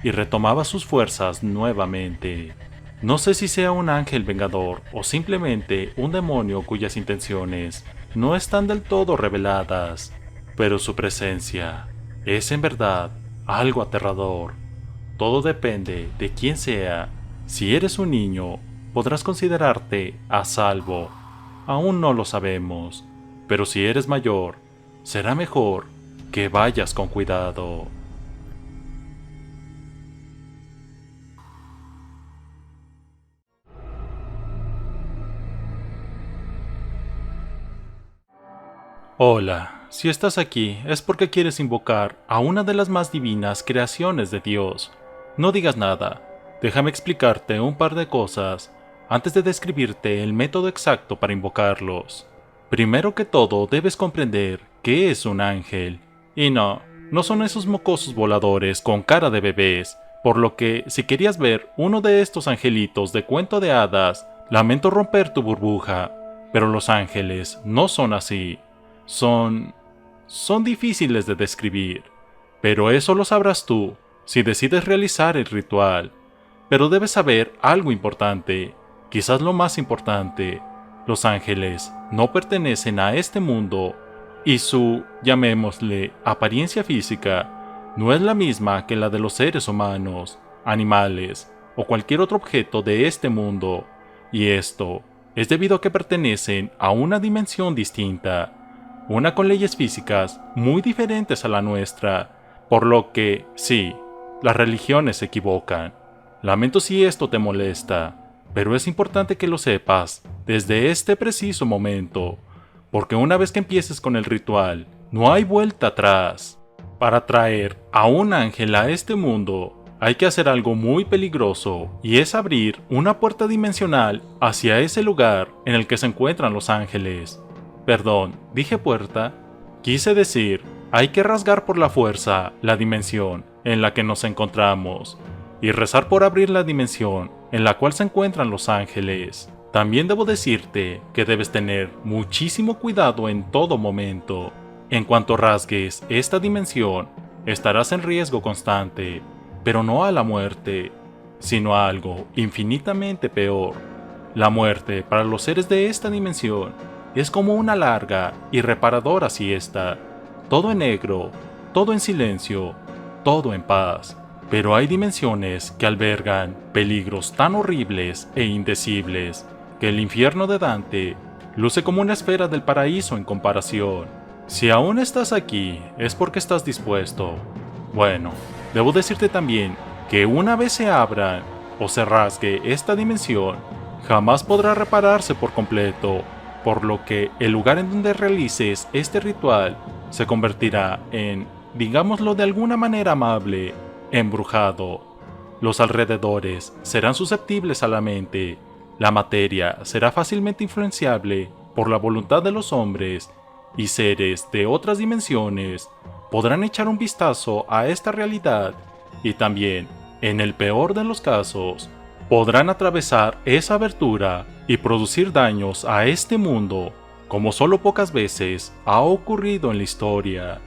Y retomaba sus fuerzas nuevamente. No sé si sea un ángel vengador o simplemente un demonio cuyas intenciones no están del todo reveladas, pero su presencia es en verdad algo aterrador. Todo depende de quién sea. Si eres un niño, podrás considerarte a salvo. Aún no lo sabemos, pero si eres mayor, será mejor que vayas con cuidado. Hola, si estás aquí es porque quieres invocar a una de las más divinas creaciones de Dios. No digas nada, déjame explicarte un par de cosas antes de describirte el método exacto para invocarlos. Primero que todo debes comprender qué es un ángel. Y no son esos mocosos voladores con cara de bebés, por lo que si querías ver uno de estos angelitos de cuento de hadas, lamento romper tu burbuja, pero los ángeles no son así. Son difíciles de describir, pero eso lo sabrás tú si decides realizar el ritual. Pero debes saber algo importante, quizás lo más importante: los ángeles no pertenecen a este mundo y su, llamémosle, apariencia física no es la misma que la de los seres humanos, animales o cualquier otro objeto de este mundo, y esto es debido a que pertenecen a una dimensión distinta, una con leyes físicas muy diferentes a la nuestra, por lo que, sí, las religiones se equivocan. Lamento si esto te molesta, pero es importante que lo sepas desde este preciso momento, porque una vez que empieces con el ritual, no hay vuelta atrás. Para traer a un ángel a este mundo, hay que hacer algo muy peligroso, y es abrir una puerta dimensional hacia ese lugar en el que se encuentran los ángeles. Perdón, dije puerta. Quise decir, hay que rasgar por la fuerza la dimensión en la que nos encontramos, y rezar por abrir la dimensión en la cual se encuentran los ángeles. También debo decirte que debes tener muchísimo cuidado en todo momento. En cuanto rasgues esta dimensión, estarás en riesgo constante, pero no a la muerte, sino a algo infinitamente peor. La muerte para los seres de esta dimensión es como una larga y reparadora siesta, todo en negro, todo en silencio, todo en paz. Pero hay dimensiones que albergan peligros tan horribles e indecibles que el infierno de Dante luce como una esfera del paraíso en comparación. Si aún estás aquí, es porque estás dispuesto. Bueno, debo decirte también que una vez se abra o se rasgue esta dimensión, jamás podrá repararse por completo, por lo que el lugar en donde realices este ritual se convertirá en, digámoslo de alguna manera amable, embrujado. Los alrededores serán susceptibles a la mente. La materia será fácilmente influenciable por la voluntad de los hombres, y seres de otras dimensiones podrán echar un vistazo a esta realidad y también, en el peor de los casos, podrán atravesar esa abertura y producir daños a este mundo, como solo pocas veces ha ocurrido en la historia.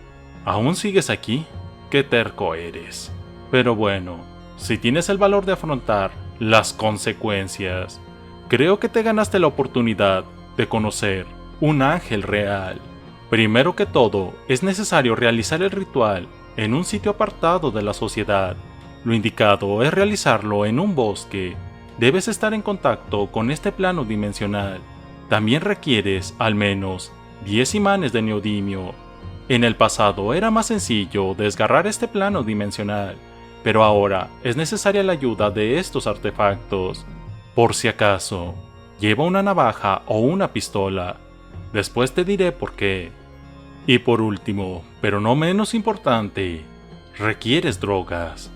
¿Aún sigues aquí? ¡Qué terco eres! Pero bueno, si tienes el valor de afrontar las consecuencias, creo que te ganaste la oportunidad de conocer un ángel real. Primero que todo, es necesario realizar el ritual en un sitio apartado de la sociedad. Lo indicado es realizarlo en un bosque. Debes estar en contacto con este plano dimensional. También requieres al menos 10 imanes de neodimio. En el pasado era más sencillo desgarrar este plano dimensional, pero ahora es necesaria la ayuda de estos artefactos. Por si acaso, lleva una navaja o una pistola. Después te diré por qué. Y por último, pero no menos importante, requieres drogas.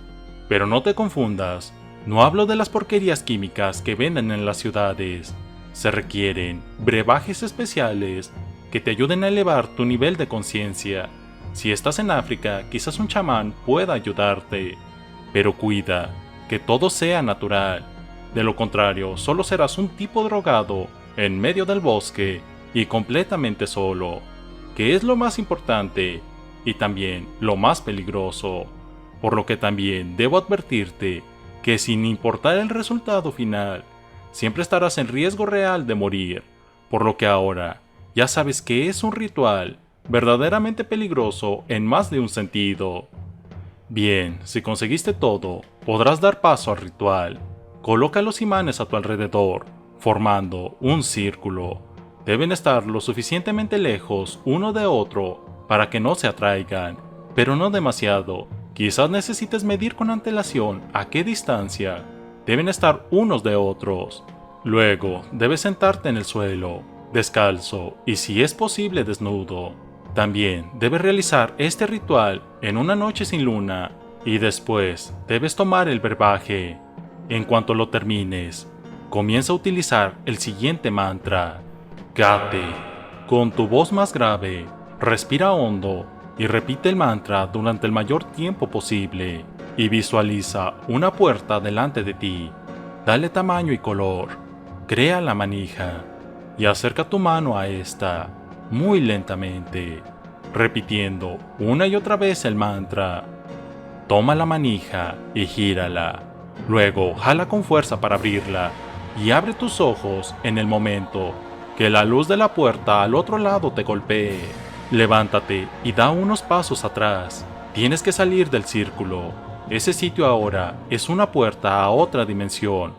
Pero no te confundas, no hablo de las porquerías químicas que venden en las ciudades. Se requieren brebajes especiales que te ayuden a elevar tu nivel de conciencia. Si estás en África, quizás un chamán pueda ayudarte. Pero cuida, que todo sea natural. De lo contrario, solo serás un tipo drogado en medio del bosque y completamente solo, que es lo más importante y también lo más peligroso, por lo que también debo advertirte que sin importar el resultado final, siempre estarás en riesgo real de morir, por lo que ahora ya sabes que es un ritual verdaderamente peligroso en más de un sentido. Bien, si conseguiste todo, podrás dar paso al ritual. Coloca los imanes a tu alrededor, formando un círculo. Deben estar lo suficientemente lejos uno de otro para que no se atraigan, pero no demasiado. Quizás necesites medir con antelación a qué distancia deben estar unos de otros. Luego, debes sentarte en el suelo, descalzo y si es posible desnudo. También debes realizar este ritual en una noche sin luna y después debes tomar el brebaje. En cuanto lo termines, comienza a utilizar el siguiente mantra. Gate. Con tu voz más grave, respira hondo y repite el mantra durante el mayor tiempo posible. Y visualiza una puerta delante de ti. Dale tamaño y color. Crea la manija y acerca tu mano a esta muy lentamente, repitiendo una y otra vez el mantra. Toma la manija y gírala. Luego jala con fuerza para abrirla y abre tus ojos en el momento que la luz de la puerta al otro lado te golpee. Levántate y da unos pasos atrás. Tienes que salir del círculo. Ese sitio ahora es una puerta a otra dimensión.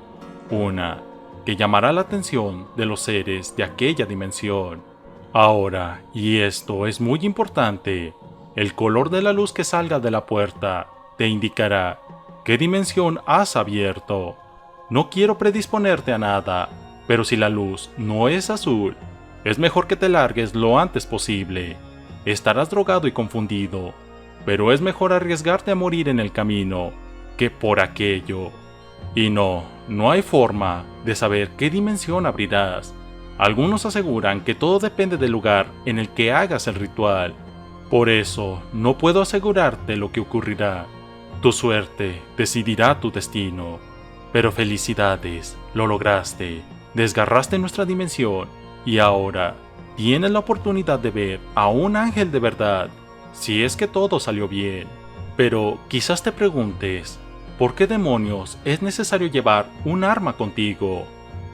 Una que llamará la atención de los seres de aquella dimensión. Ahora, y esto es muy importante, el color de la luz que salga de la puerta te indicará qué dimensión has abierto. No quiero predisponerte a nada, pero si la luz no es azul, es mejor que te largues lo antes posible. Estarás drogado y confundido, pero es mejor arriesgarte a morir en el camino que por aquello. Y no hay forma de saber qué dimensión abrirás. Algunos aseguran que todo depende del lugar en el que hagas el ritual. Por eso no puedo asegurarte lo que ocurrirá. Tu suerte decidirá tu destino. Pero felicidades, lo lograste. Desgarraste nuestra dimensión y ahora tienes la oportunidad de ver a un ángel de verdad, si es que todo salió bien. Pero quizás te preguntes, ¿por qué demonios es necesario llevar un arma contigo?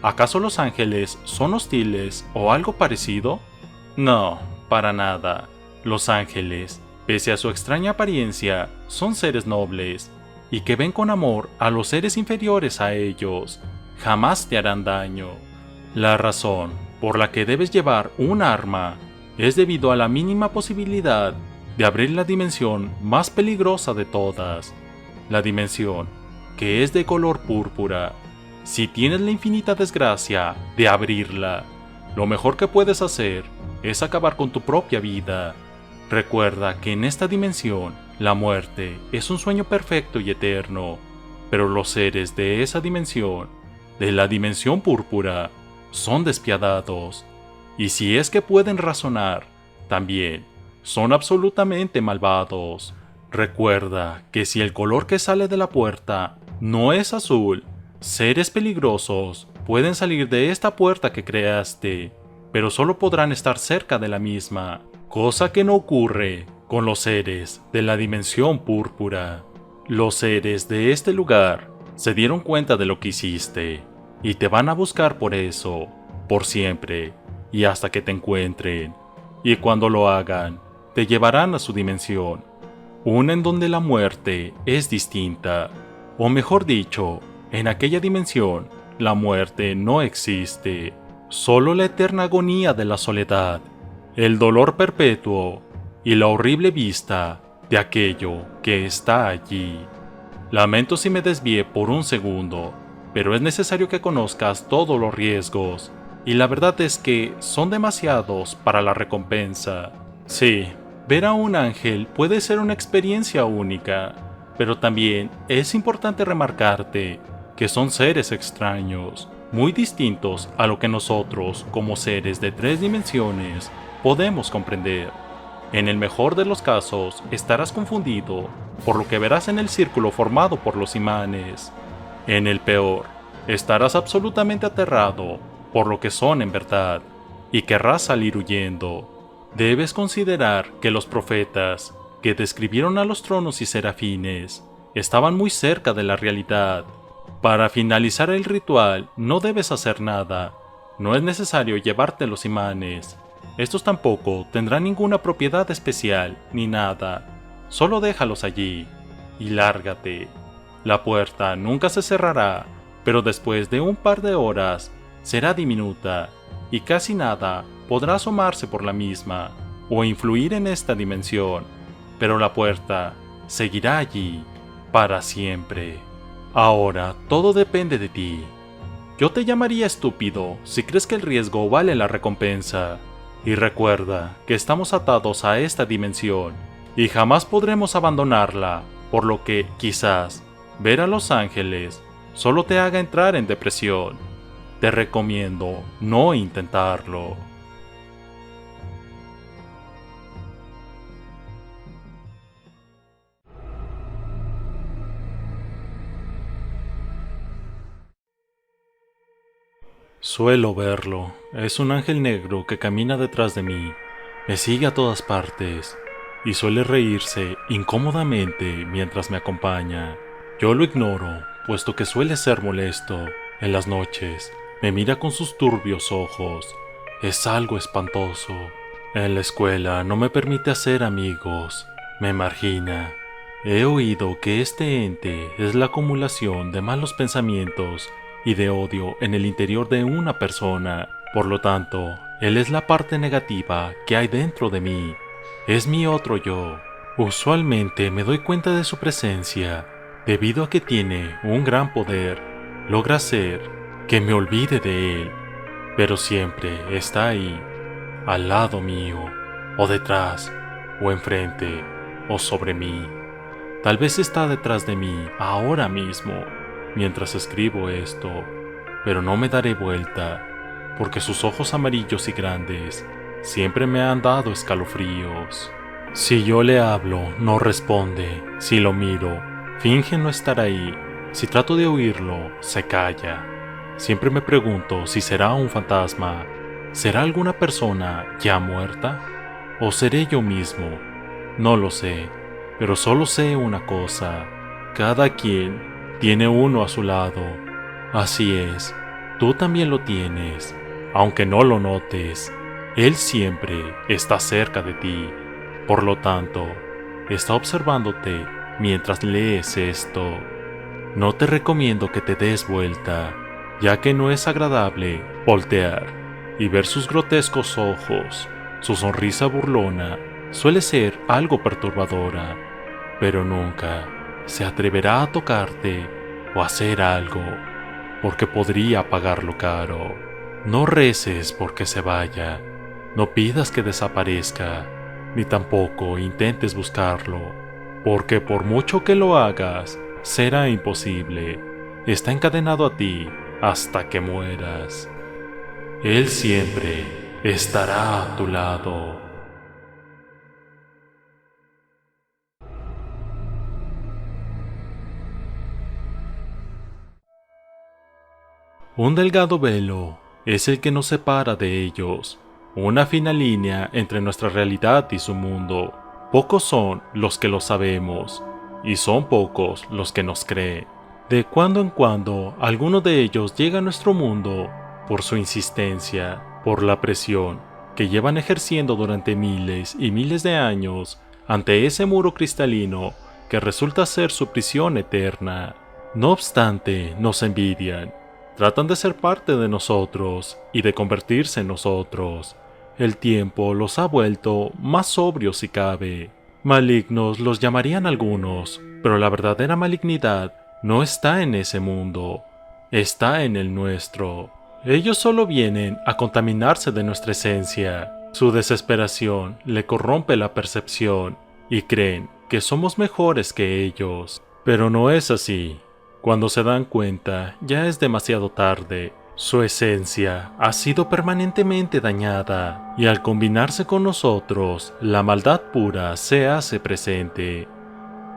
¿Acaso los ángeles son hostiles o algo parecido? No, para nada. Los ángeles, pese a su extraña apariencia, son seres nobles y que ven con amor a los seres inferiores a ellos. Jamás te harán daño. La razón por la que debes llevar un arma es debido a la mínima posibilidad de abrir la dimensión más peligrosa de todas, la dimensión que es de color púrpura. Si tienes la infinita desgracia de abrirla, lo mejor que puedes hacer es acabar con tu propia vida. Recuerda que en esta dimensión la muerte es un sueño perfecto y eterno, pero los seres de esa dimensión, de la dimensión púrpura, son despiadados, y si es que pueden razonar, también son absolutamente malvados. Recuerda que si el color que sale de la puerta no es azul, seres peligrosos pueden salir de esta puerta que creaste, pero solo podrán estar cerca de la misma, cosa que no ocurre con los seres de la dimensión púrpura. Los seres de este lugar se dieron cuenta de lo que hiciste y te van a buscar por eso, por siempre y hasta que te encuentren. Y cuando lo hagan, te llevarán a su dimensión, una en donde la muerte es distinta, o mejor dicho, en aquella dimensión la muerte no existe, solo la eterna agonía de la soledad, el dolor perpetuo y la horrible vista de aquello que está allí. Lamento si me desvié por un segundo, pero es necesario que conozcas todos los riesgos, y la verdad es que son demasiados para la recompensa. Sí, ver a un ángel puede ser una experiencia única, pero también es importante remarcarte que son seres extraños, muy distintos a lo que nosotros, como seres de 3 dimensiones, podemos comprender. En el mejor de los casos, estarás confundido por lo que verás en el círculo formado por los imanes. En el peor, estarás absolutamente aterrado por lo que son en verdad, y querrás salir huyendo. Debes considerar que los profetas, que describieron a los tronos y serafines, estaban muy cerca de la realidad. Para finalizar el ritual no debes hacer nada, no es necesario llevarte los imanes. Estos tampoco tendrán ninguna propiedad especial ni nada, solo déjalos allí y lárgate. La puerta nunca se cerrará, pero después de un par de horas será diminuta y casi nada podrá asomarse por la misma o influir en esta dimensión, pero la puerta seguirá allí para siempre. Ahora todo depende de ti. Yo te llamaría estúpido si crees que el riesgo vale la recompensa. Y recuerda que estamos atados a esta dimensión y jamás podremos abandonarla, por lo que quizás ver a los ángeles solo te haga entrar en depresión. Te recomiendo no intentarlo. Suelo verlo. Es un ángel negro que camina detrás de mí. Me sigue a todas partes y suele reírse incómodamente mientras me acompaña. Yo lo ignoro, puesto que suele ser molesto. En las noches me mira con sus turbios ojos. Es algo espantoso. En la escuela no me permite hacer amigos, me margina. He oído que este ente es la acumulación de malos pensamientos y de odio en el interior de una persona. Por lo tanto, él es la parte negativa que hay dentro de mí. Es mi otro yo. Usualmente me doy cuenta de su presencia debido a que tiene un gran poder. Logra hacer que me olvide de él, pero siempre está ahí, al lado mío, o detrás, o enfrente, o sobre mí. Tal vez está detrás de mí ahora mismo, mientras escribo esto, pero no me daré vuelta, porque sus ojos amarillos y grandes siempre me han dado escalofríos. Si yo le hablo, no responde. Si lo miro, finge no estar ahí. Si trato de oírlo, se calla. Siempre me pregunto si será un fantasma. ¿Será alguna persona ya muerta? ¿O seré yo mismo? No lo sé, pero solo sé una cosa. Cada quien tiene uno a su lado. Así es, tú también lo tienes. Aunque no lo notes, él siempre está cerca de ti. Por lo tanto, está observándote mientras lees esto. No te recomiendo que te des vuelta, ya que no es agradable voltear y ver sus grotescos ojos. Su sonrisa burlona suele ser algo perturbadora, pero nunca se atreverá a tocarte o hacer algo, porque podría pagarlo caro. No reces porque se vaya, no pidas que desaparezca, ni tampoco intentes buscarlo, porque por mucho que lo hagas, será imposible. Está encadenado a ti hasta que mueras. Él siempre estará a tu lado. Un delgado velo es el que nos separa de ellos, una fina línea entre nuestra realidad y su mundo. Pocos son los que lo sabemos, y son pocos los que nos creen. De cuando en cuando, alguno de ellos llega a nuestro mundo por su insistencia, por la presión que llevan ejerciendo durante miles y miles de años ante ese muro cristalino que resulta ser su prisión eterna. No obstante, nos envidian. Tratan de ser parte de nosotros y de convertirse en nosotros. El tiempo los ha vuelto más sobrios si cabe. Malignos los llamarían algunos, pero la verdadera malignidad no está en ese mundo, está en el nuestro. Ellos solo vienen a contaminarse de nuestra esencia. Su desesperación le corrompe la percepción y creen que somos mejores que ellos. Pero no es así. Cuando se dan cuenta, ya es demasiado tarde. Su esencia ha sido permanentemente dañada y al combinarse con nosotros, la maldad pura se hace presente.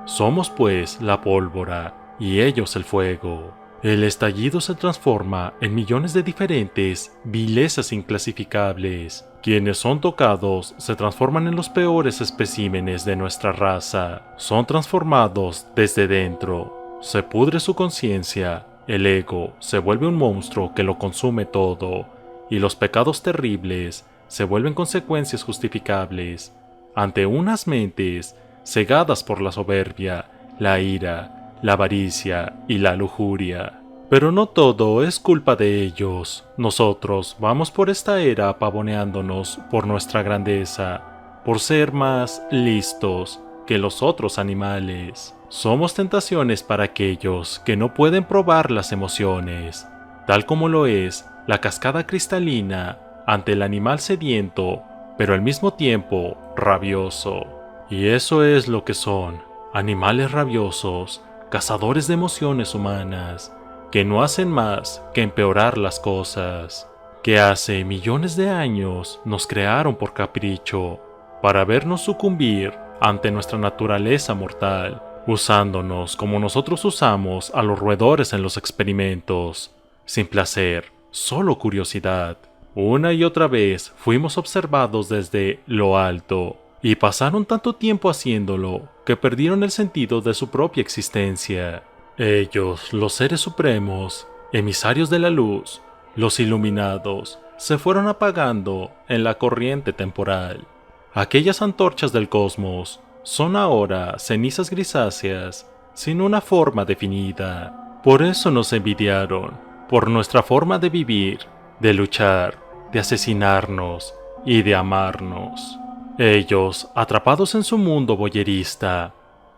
Somos pues la pólvora y ellos el fuego. El estallido se transforma en millones de diferentes vilezas inclasificables. Quienes son tocados se transforman en los peores especímenes de nuestra raza. Son transformados desde dentro. Se pudre su conciencia. El ego se vuelve un monstruo que lo consume todo. Y los pecados terribles se vuelven consecuencias justificables ante unas mentes cegadas por la soberbia, la ira, la avaricia y la lujuria. Pero no todo es culpa de ellos. Nosotros vamos por esta era pavoneándonos por nuestra grandeza, por ser más listos que los otros animales. Somos tentaciones para aquellos que no pueden probar las emociones, tal como lo es la cascada cristalina ante el animal sediento, pero al mismo tiempo rabioso. Y eso es lo que son, animales rabiosos, cazadores de emociones humanas, que no hacen más que empeorar las cosas, que hace millones de años nos crearon por capricho, para vernos sucumbir ante nuestra naturaleza mortal, usándonos como nosotros usamos a los roedores en los experimentos, sin placer, solo curiosidad. Una y otra vez fuimos observados desde lo alto, y pasaron tanto tiempo haciéndolo que perdieron el sentido de su propia existencia. Ellos, los seres supremos, emisarios de la luz, los iluminados, se fueron apagando en la corriente temporal. Aquellas antorchas del cosmos son ahora cenizas grisáceas sin una forma definida. Por eso nos envidiaron, por nuestra forma de vivir, de luchar, de asesinarnos y de amarnos. Ellos, atrapados en su mundo voyerista,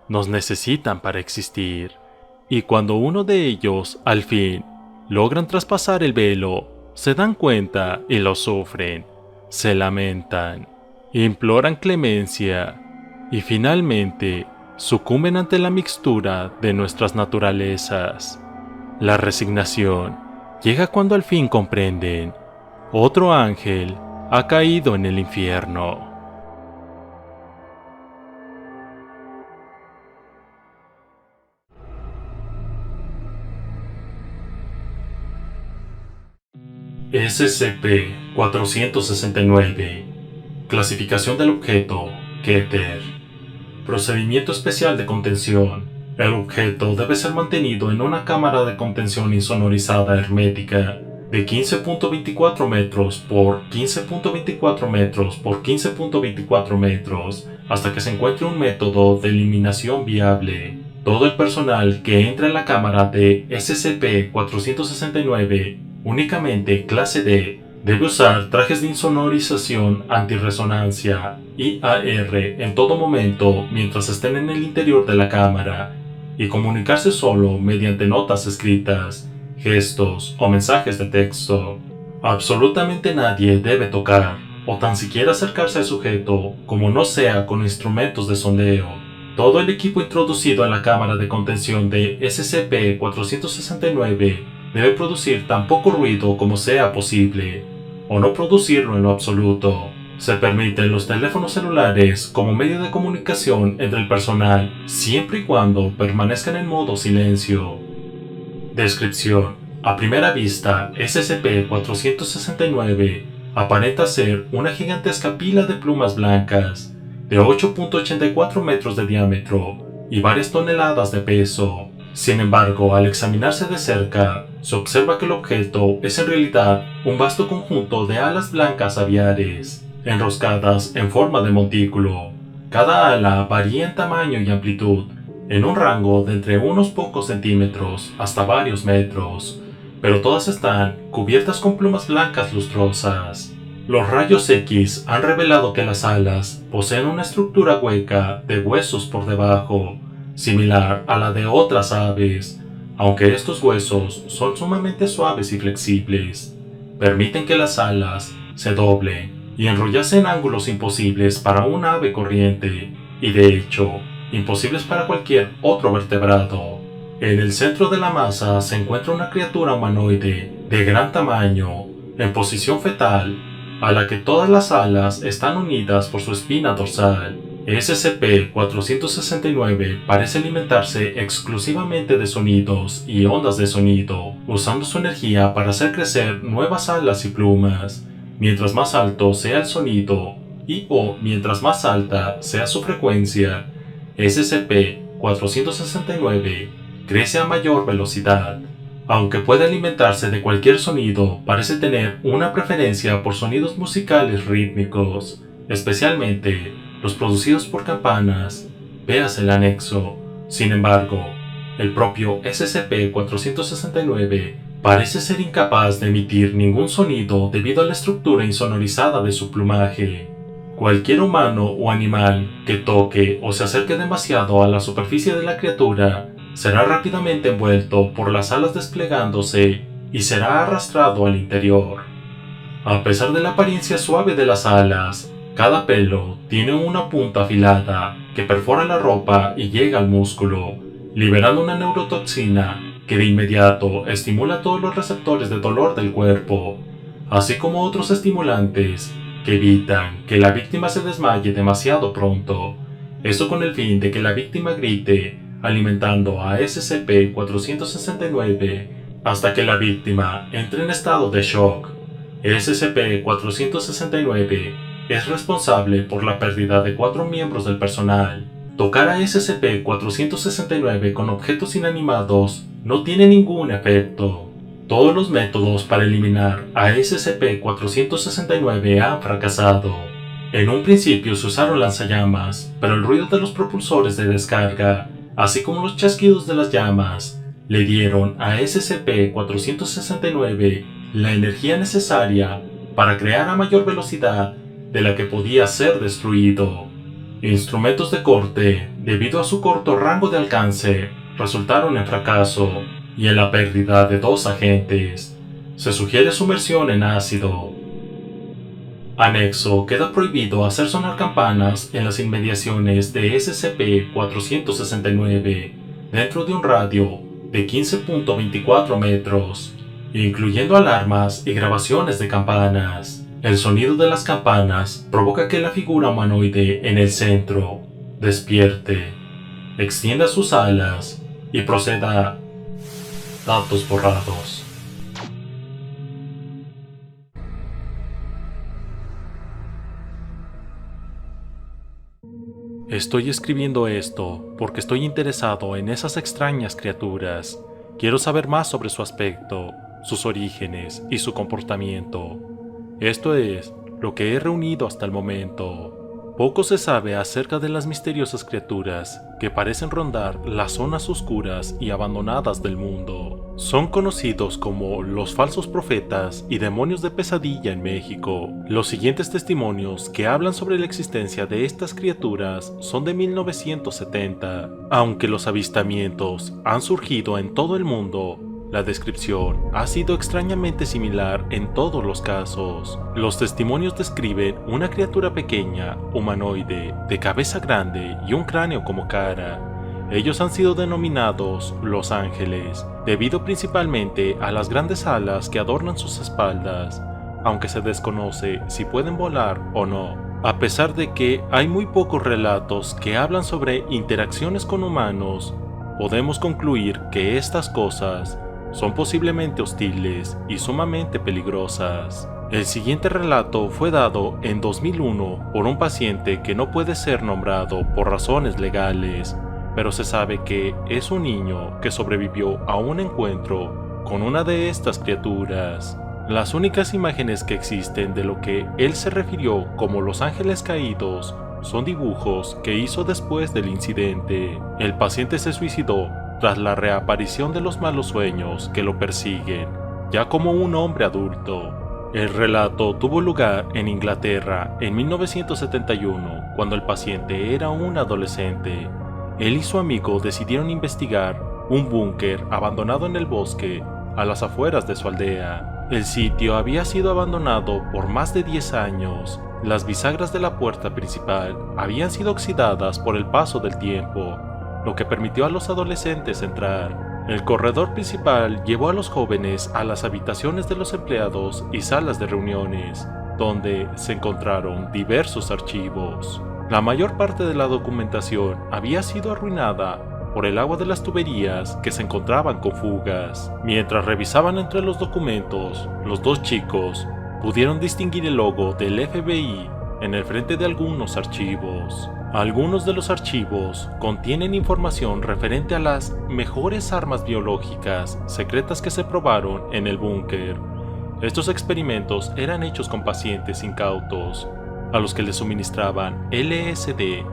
nos necesitan para existir. Y cuando uno de ellos, al fin, logran traspasar el velo, se dan cuenta y lo sufren, se lamentan, imploran clemencia y finalmente sucumben ante la mixtura de nuestras naturalezas. La resignación llega cuando al fin comprenden: otro ángel ha caído en el infierno. SCP-469. Clasificación del objeto: Keter. Procedimiento especial de contención. El objeto debe ser mantenido en una cámara de contención insonorizada hermética de 15.24 metros por 15.24 metros por 15.24 metros hasta que se encuentre un método de eliminación viable. Todo el personal que entre en la cámara de SCP-469, únicamente clase D, debe usar trajes de insonorización antirresonancia IAR en todo momento mientras estén en el interior de la cámara y comunicarse solo mediante notas escritas, gestos o mensajes de texto. Absolutamente nadie debe tocar o tan siquiera acercarse al sujeto como no sea con instrumentos de sondeo. Todo el equipo introducido en la cámara de contención de SCP-469 debe producir tan poco ruido como sea posible, o no producirlo en lo absoluto. Se permiten los teléfonos celulares como medio de comunicación entre el personal, siempre y cuando permanezcan en modo silencio. Descripción: a primera vista, SCP-469 aparenta ser una gigantesca pila de plumas blancas, de 8.84 metros de diámetro y varias toneladas de peso. Sin embargo, al examinarse de cerca, se observa que el objeto es en realidad un vasto conjunto de alas blancas aviares, enroscadas en forma de montículo. Cada ala varía en tamaño y amplitud, en un rango de entre unos pocos centímetros hasta varios metros, pero todas están cubiertas con plumas blancas lustrosas. Los rayos X han revelado que las alas poseen una estructura hueca de huesos por debajo, similar a la de otras aves, aunque estos huesos son sumamente suaves y flexibles. Permiten que las alas se doblen y enrollarse en ángulos imposibles para un ave corriente, y de hecho, imposibles para cualquier otro vertebrado. En el centro de la masa se encuentra una criatura humanoide de gran tamaño, en posición fetal, a la que todas las alas están unidas por su espina dorsal. SCP-469 parece alimentarse exclusivamente de sonidos y ondas de sonido, usando su energía para hacer crecer nuevas alas y plumas. Mientras más alto sea el sonido o mientras más alta sea su frecuencia, SCP-469 crece a mayor velocidad. Aunque puede alimentarse de cualquier sonido, parece tener una preferencia por sonidos musicales rítmicos, especialmente los producidos por campanas. Véase el anexo. Sin embargo, el propio SCP-469 parece ser incapaz de emitir ningún sonido debido a la estructura insonorizada de su plumaje. Cualquier humano o animal que toque o se acerque demasiado a la superficie de la criatura será rápidamente envuelto por las alas desplegándose y será arrastrado al interior. A pesar de la apariencia suave de las alas, cada pelo tiene una punta afilada que perfora la ropa y llega al músculo, liberando una neurotoxina que de inmediato estimula todos los receptores de dolor del cuerpo, así como otros estimulantes que evitan que la víctima se desmaye demasiado pronto. Esto con el fin de que la víctima grite, alimentando a SCP-469 hasta que la víctima entre en estado de shock. SCP-469 es responsable por la pérdida de 4 miembros del personal. Tocar a SCP-469 con objetos inanimados no tiene ningún efecto. Todos los métodos para eliminar a SCP-469 han fracasado. En un principio se usaron lanzallamas, pero el ruido de los propulsores de descarga, así como los chasquidos de las llamas, le dieron a SCP-469 la energía necesaria para crear a mayor velocidad de la que podía ser destruido. Instrumentos de corte, debido a su corto rango de alcance, resultaron en fracaso y en la pérdida de 2 agentes. Se sugiere sumersión en ácido. Anexo: queda prohibido hacer sonar campanas en las inmediaciones de SCP-469 dentro de un radio de 15.24 metros, incluyendo alarmas y grabaciones de campanas. El sonido de las campanas provoca que la figura humanoide en el centro despierte, extienda sus alas y proceda a datos borrados. Estoy escribiendo esto porque estoy interesado en esas extrañas criaturas. Quiero saber más sobre su aspecto, sus orígenes y su comportamiento. Esto es lo que he reunido hasta el momento. Poco se sabe acerca de las misteriosas criaturas que parecen rondar las zonas oscuras y abandonadas del mundo. Son conocidos como los falsos profetas y demonios de pesadilla en México. Los siguientes testimonios que hablan sobre la existencia de estas criaturas son de 1970. Aunque los avistamientos han surgido en todo el mundo, la descripción ha sido extrañamente similar en todos los casos. Los testimonios describen una criatura pequeña, humanoide, de cabeza grande y un cráneo como cara. Ellos han sido denominados Los Ángeles, debido principalmente a las grandes alas que adornan sus espaldas, aunque se desconoce si pueden volar o no. A pesar de que hay muy pocos relatos que hablan sobre interacciones con humanos, podemos concluir que estas cosas son posiblemente hostiles y sumamente peligrosas. El siguiente relato fue dado en 2001 por un paciente que no puede ser nombrado por razones legales, pero se sabe que es un niño que sobrevivió a un encuentro con una de estas criaturas. Las únicas imágenes que existen de lo que él se refirió como los ángeles caídos son dibujos que hizo después del incidente. El paciente se suicidó tras la reaparición de los malos sueños que lo persiguen, ya como un hombre adulto. El relato tuvo lugar en Inglaterra en 1971, cuando el paciente era un adolescente. Él y su amigo decidieron investigar un búnker abandonado en el bosque a las afueras de su aldea. El sitio había sido abandonado por más de 10 años. Las bisagras de la puerta principal habían sido oxidadas por el paso del tiempo, lo que permitió a los adolescentes entrar. El corredor principal llevó a los jóvenes a las habitaciones de los empleados y salas de reuniones, donde se encontraron diversos archivos. La mayor parte de la documentación había sido arruinada por el agua de las tuberías que se encontraban con fugas. Mientras revisaban entre los documentos, los 2 chicos pudieron distinguir el logo del FBI en el frente de algunos archivos. Algunos de los archivos contienen información referente a las mejores armas biológicas secretas que se probaron en el búnker. Estos experimentos eran hechos con pacientes incautos, a los que les suministraban LSD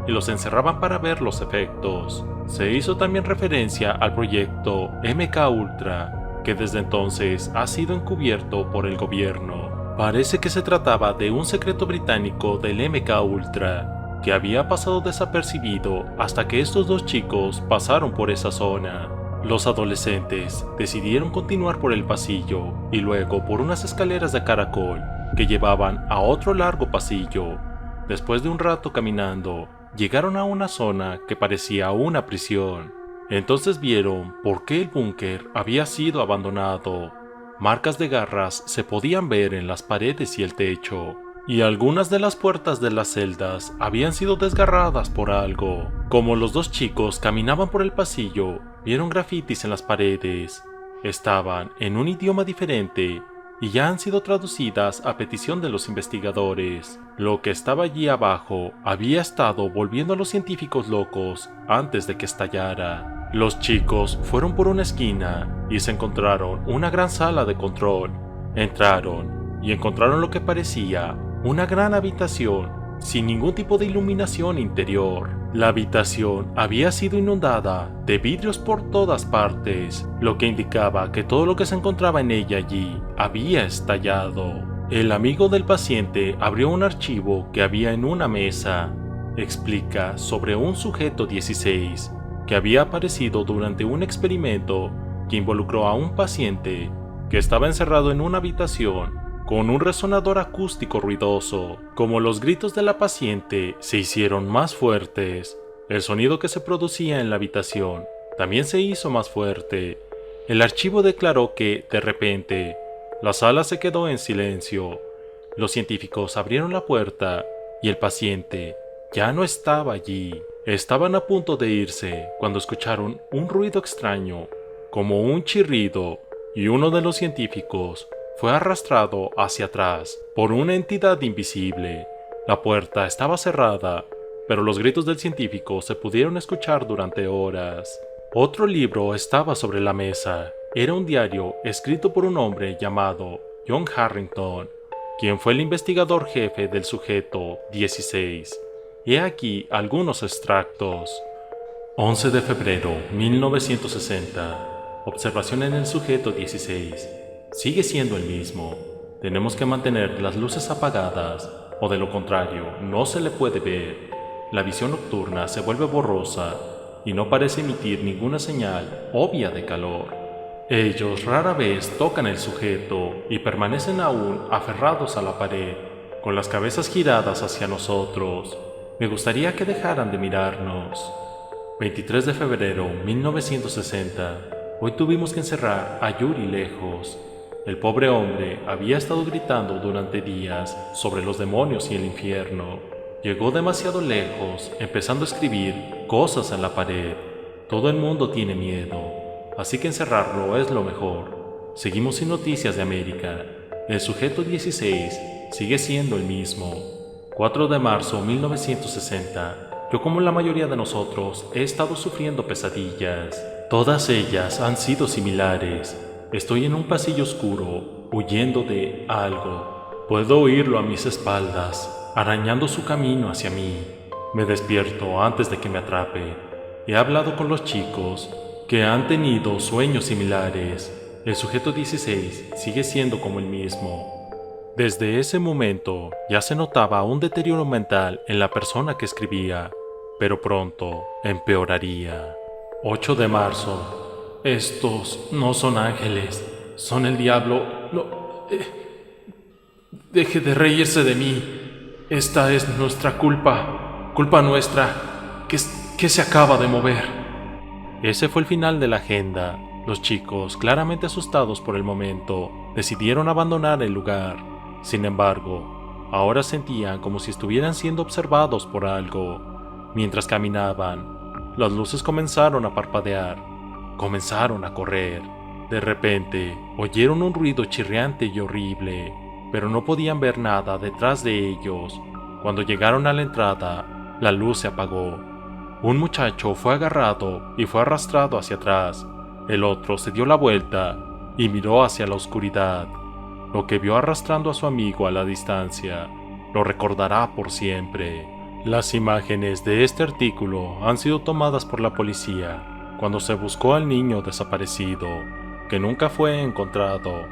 y los encerraban para ver los efectos. Se hizo también referencia al proyecto MK Ultra, que desde entonces ha sido encubierto por el gobierno. Parece que se trataba de un secreto británico del MK Ultra, que había pasado desapercibido hasta que estos 2 chicos pasaron por esa zona. Los adolescentes decidieron continuar por el pasillo y luego por unas escaleras de caracol que llevaban a otro largo pasillo. Después de un rato caminando, llegaron a una zona que parecía una prisión. Entonces vieron por qué el búnker había sido abandonado. Marcas de garras se podían ver en las paredes y el techo, y algunas de las puertas de las celdas habían sido desgarradas por algo. Como los 2 chicos caminaban por el pasillo, vieron grafitis en las paredes. Estaban en un idioma diferente y ya han sido traducidas a petición de los investigadores. Lo que estaba allí abajo había estado volviendo a los científicos locos antes de que estallara. Los chicos fueron por una esquina y se encontraron una gran sala de control. Entraron y encontraron lo que parecía una gran habitación sin ningún tipo de iluminación interior. La habitación había sido inundada de vidrios por todas partes, lo que indicaba que todo lo que se encontraba en ella allí había estallado. El amigo del paciente abrió un archivo que había en una mesa. Explica sobre un sujeto 16 que había aparecido durante un experimento que involucró a un paciente que estaba encerrado en una habitación con un resonador acústico ruidoso. Como los gritos de la paciente se hicieron más fuertes, el sonido que se producía en la habitación también se hizo más fuerte. El archivo declaró que, de repente, la sala se quedó en silencio. Los científicos abrieron la puerta y el paciente ya no estaba allí. Estaban a punto de irse cuando escucharon un ruido extraño, como un chirrido, y uno de los científicos fue arrastrado hacia atrás por una entidad invisible. La puerta estaba cerrada, pero los gritos del científico se pudieron escuchar durante horas. Otro libro estaba sobre la mesa. Era un diario escrito por un hombre llamado John Harrington, quien fue el investigador jefe del sujeto 16. He aquí algunos extractos. 11 de febrero 1960. Observación en el sujeto 16. Sigue siendo el mismo. Tenemos que mantener las luces apagadas, o de lo contrario, no se le puede ver. La visión nocturna se vuelve borrosa y no parece emitir ninguna señal obvia de calor. Ellos rara vez tocan el sujeto y permanecen aún aferrados a la pared, con las cabezas giradas hacia nosotros. Me gustaría que dejaran de mirarnos. 23 de febrero 1960. Hoy tuvimos que encerrar a Yuri lejos. El pobre hombre había estado gritando durante días sobre los demonios y el infierno. Llegó demasiado lejos, empezando a escribir cosas en la pared. Todo el mundo tiene miedo, así que encerrarlo es lo mejor. Seguimos sin noticias de América. El sujeto 16 sigue siendo el mismo. 4 de marzo 1960. Yo, como la mayoría de nosotros, he estado sufriendo pesadillas. Todas ellas han sido similares. Estoy en un pasillo oscuro, huyendo de algo. Puedo oírlo a mis espaldas, arañando su camino hacia mí. Me despierto antes de que me atrape. He hablado con los chicos, que han tenido sueños similares. El sujeto 16 sigue siendo como el mismo. Desde ese momento ya se notaba un deterioro mental en la persona que escribía, pero pronto empeoraría. 8 de marzo. Estos no son ángeles, son el diablo. No, deje de reírse de mí. Esta es nuestra culpa nuestra, que se acaba de mover. Ese fue el final de la agenda. Los chicos, claramente asustados por el momento, decidieron abandonar el lugar. Sin embargo, ahora sentían como si estuvieran siendo observados por algo. Mientras caminaban, las luces comenzaron a parpadear, comenzaron a correr. De repente, oyeron un ruido chirriante y horrible, pero no podían ver nada detrás de ellos. Cuando llegaron a la entrada, la luz se apagó. Un muchacho fue agarrado y fue arrastrado hacia atrás. El otro se dio la vuelta y miró hacia la oscuridad. Lo que vio arrastrando a su amigo a la distancia lo recordará por siempre. Las imágenes de este artículo han sido tomadas por la policía cuando se buscó al niño desaparecido, que nunca fue encontrado.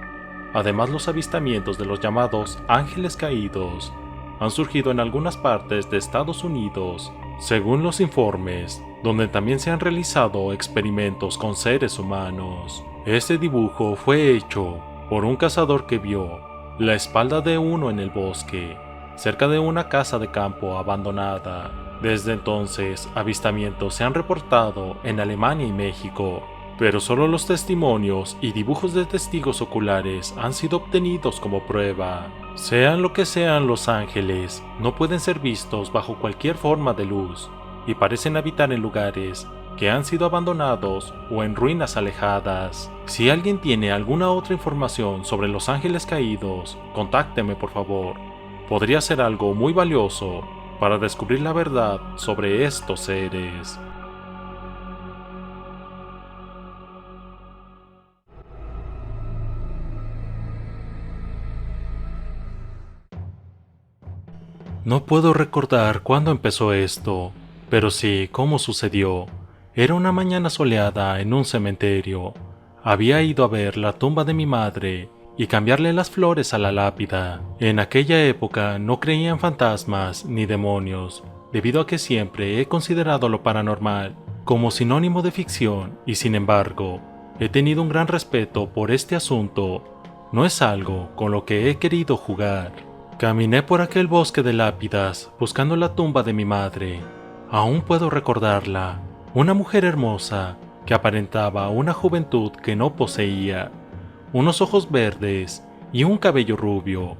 Además, los avistamientos de los llamados ángeles caídos han surgido en algunas partes de Estados Unidos, según los informes, donde también se han realizado experimentos con seres humanos. Este dibujo fue hecho por un cazador que vio la espalda de uno en el bosque, cerca de una casa de campo abandonada. Desde entonces, avistamientos se han reportado en Alemania y México, pero solo los testimonios y dibujos de testigos oculares han sido obtenidos como prueba. Sean lo que sean los ángeles, no pueden ser vistos bajo cualquier forma de luz, y parecen habitar en lugares que han sido abandonados o en ruinas alejadas. Si alguien tiene alguna otra información sobre los ángeles caídos, contácteme por favor. Podría ser algo muy valioso para descubrir la verdad sobre estos seres. No puedo recordar cuándo empezó esto, pero sí cómo sucedió. Era una mañana soleada en un cementerio. Había ido a ver la tumba de mi madre y cambiarle las flores a la lápida. En aquella época no creía en fantasmas ni demonios, debido a que siempre he considerado lo paranormal como sinónimo de ficción y sin embargo, he tenido un gran respeto por este asunto. No es algo con lo que he querido jugar. Caminé por aquel bosque de lápidas buscando la tumba de mi madre. Aún puedo recordarla, una mujer hermosa que aparentaba una juventud que no poseía, unos ojos verdes y un cabello rubio.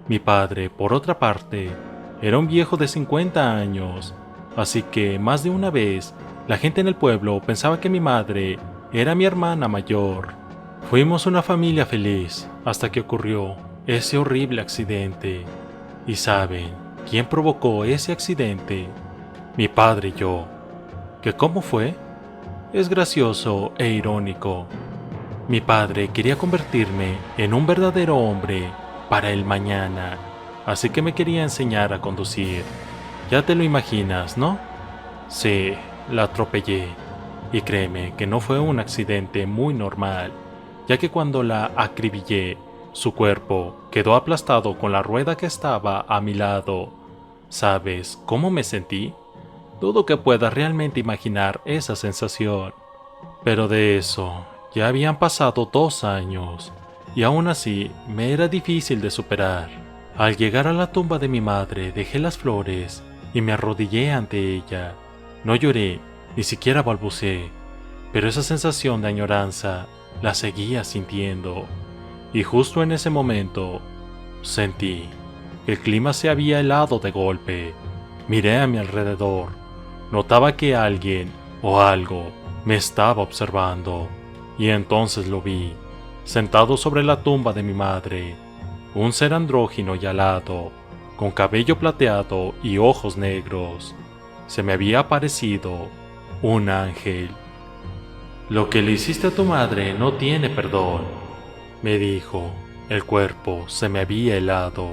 Mi padre, por otra parte, era un viejo de 50 años, así que más de una vez la gente en el pueblo pensaba que mi madre era mi hermana mayor. Fuimos una familia feliz hasta que ocurrió ese horrible accidente. ¿Y saben quién provocó ese accidente? Mi padre y yo. ¿Que cómo fue? Es gracioso e irónico. Mi padre quería convertirme en un verdadero hombre para el mañana, así que me quería enseñar a conducir. Ya te lo imaginas, ¿no? Sí, la atropellé. Y créeme que no fue un accidente muy normal, ya que cuando la acribillé, su cuerpo quedó aplastado con la rueda que estaba a mi lado. ¿Sabes cómo me sentí? Dudo que puedas realmente imaginar esa sensación. Pero de eso, ya habían pasado 2 años, y aún así me era difícil de superar. Al llegar a la tumba de mi madre, dejé las flores y me arrodillé ante ella. No lloré, ni siquiera balbuceé, pero esa sensación de añoranza la seguía sintiendo. Y justo en ese momento, sentí que el clima se había helado de golpe. Miré a mi alrededor. Notaba que alguien o algo me estaba observando. Y entonces lo vi, sentado sobre la tumba de mi madre. Un ser andrógino y alado, con cabello plateado y ojos negros. Se me había aparecido un ángel. Lo que le hiciste a tu madre no tiene perdón, me dijo. El cuerpo se me había helado.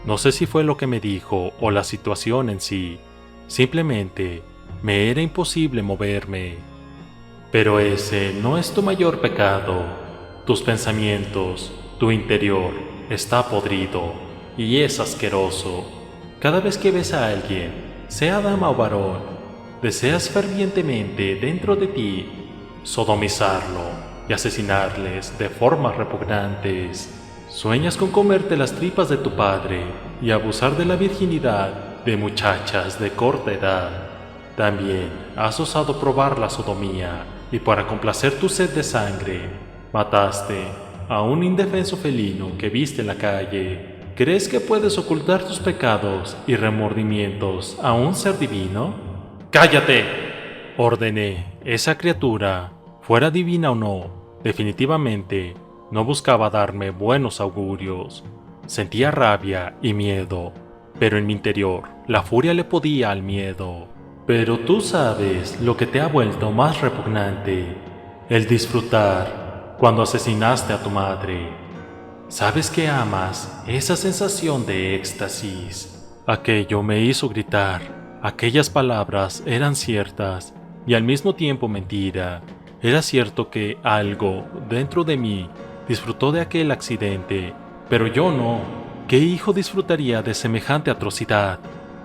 No sé si fue lo que me dijo o la situación en sí. Simplemente me era imposible moverme. Pero ese no es tu mayor pecado. Tus pensamientos, tu interior, está podrido y es asqueroso. Cada vez que ves a alguien, sea dama o varón, deseas fervientemente dentro de ti sodomizarlo y asesinarles de formas repugnantes. Sueñas con comerte las tripas de tu padre y abusar de la virginidad de muchachas de corta edad. También has osado probar la sodomía y para complacer tu sed de sangre, mataste a un indefenso felino que viste en la calle. ¿Crees que puedes ocultar tus pecados y remordimientos a un ser divino? ¡Cállate!, ordené. Esa criatura, fuera divina o no, definitivamente no buscaba darme buenos augurios. Sentía rabia y miedo, pero en mi interior la furia le podía al miedo. Pero tú sabes lo que te ha vuelto más repugnante, el disfrutar cuando asesinaste a tu madre. Sabes que amas esa sensación de éxtasis. Aquello me hizo gritar. Aquellas palabras eran ciertas y al mismo tiempo mentira. Era cierto que algo dentro de mí disfrutó de aquel accidente, pero yo no. ¿Qué hijo disfrutaría de semejante atrocidad?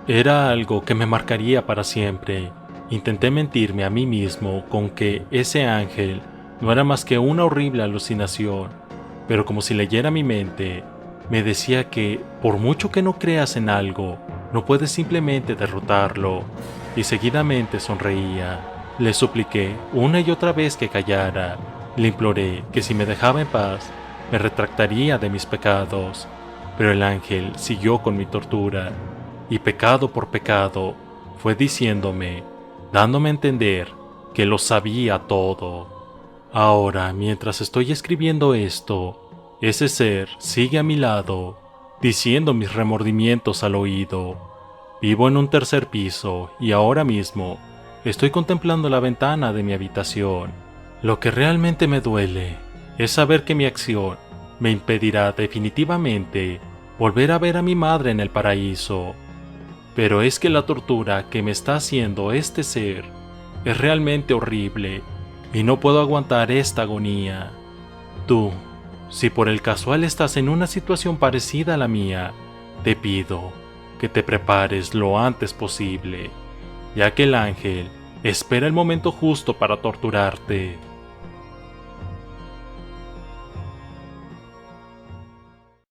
Era algo que me marcaría para siempre. Intenté mentirme a mí mismo con que ese ángel no era más que una horrible alucinación, pero como si leyera mi mente, me decía que por mucho que no creas en algo, no puedes simplemente derrotarlo, y seguidamente sonreía. Le supliqué una y otra vez que callara. Le imploré que si me dejaba en paz, me retractaría de mis pecados, pero el ángel siguió con mi tortura, y pecado por pecado fue diciéndome, dándome a entender que lo sabía todo. Ahora, mientras estoy escribiendo esto, ese ser sigue a mi lado, diciendo mis remordimientos al oído. Vivo en un tercer piso y ahora mismo estoy contemplando la ventana de mi habitación. Lo que realmente me duele es saber que mi acción me impedirá definitivamente volver a ver a mi madre en el paraíso. Pero es que la tortura que me está haciendo este ser es realmente horrible y no puedo aguantar esta agonía. Tú, si por el casual estás en una situación parecida a la mía, te pido que te prepares lo antes posible, ya que el ángel espera el momento justo para torturarte.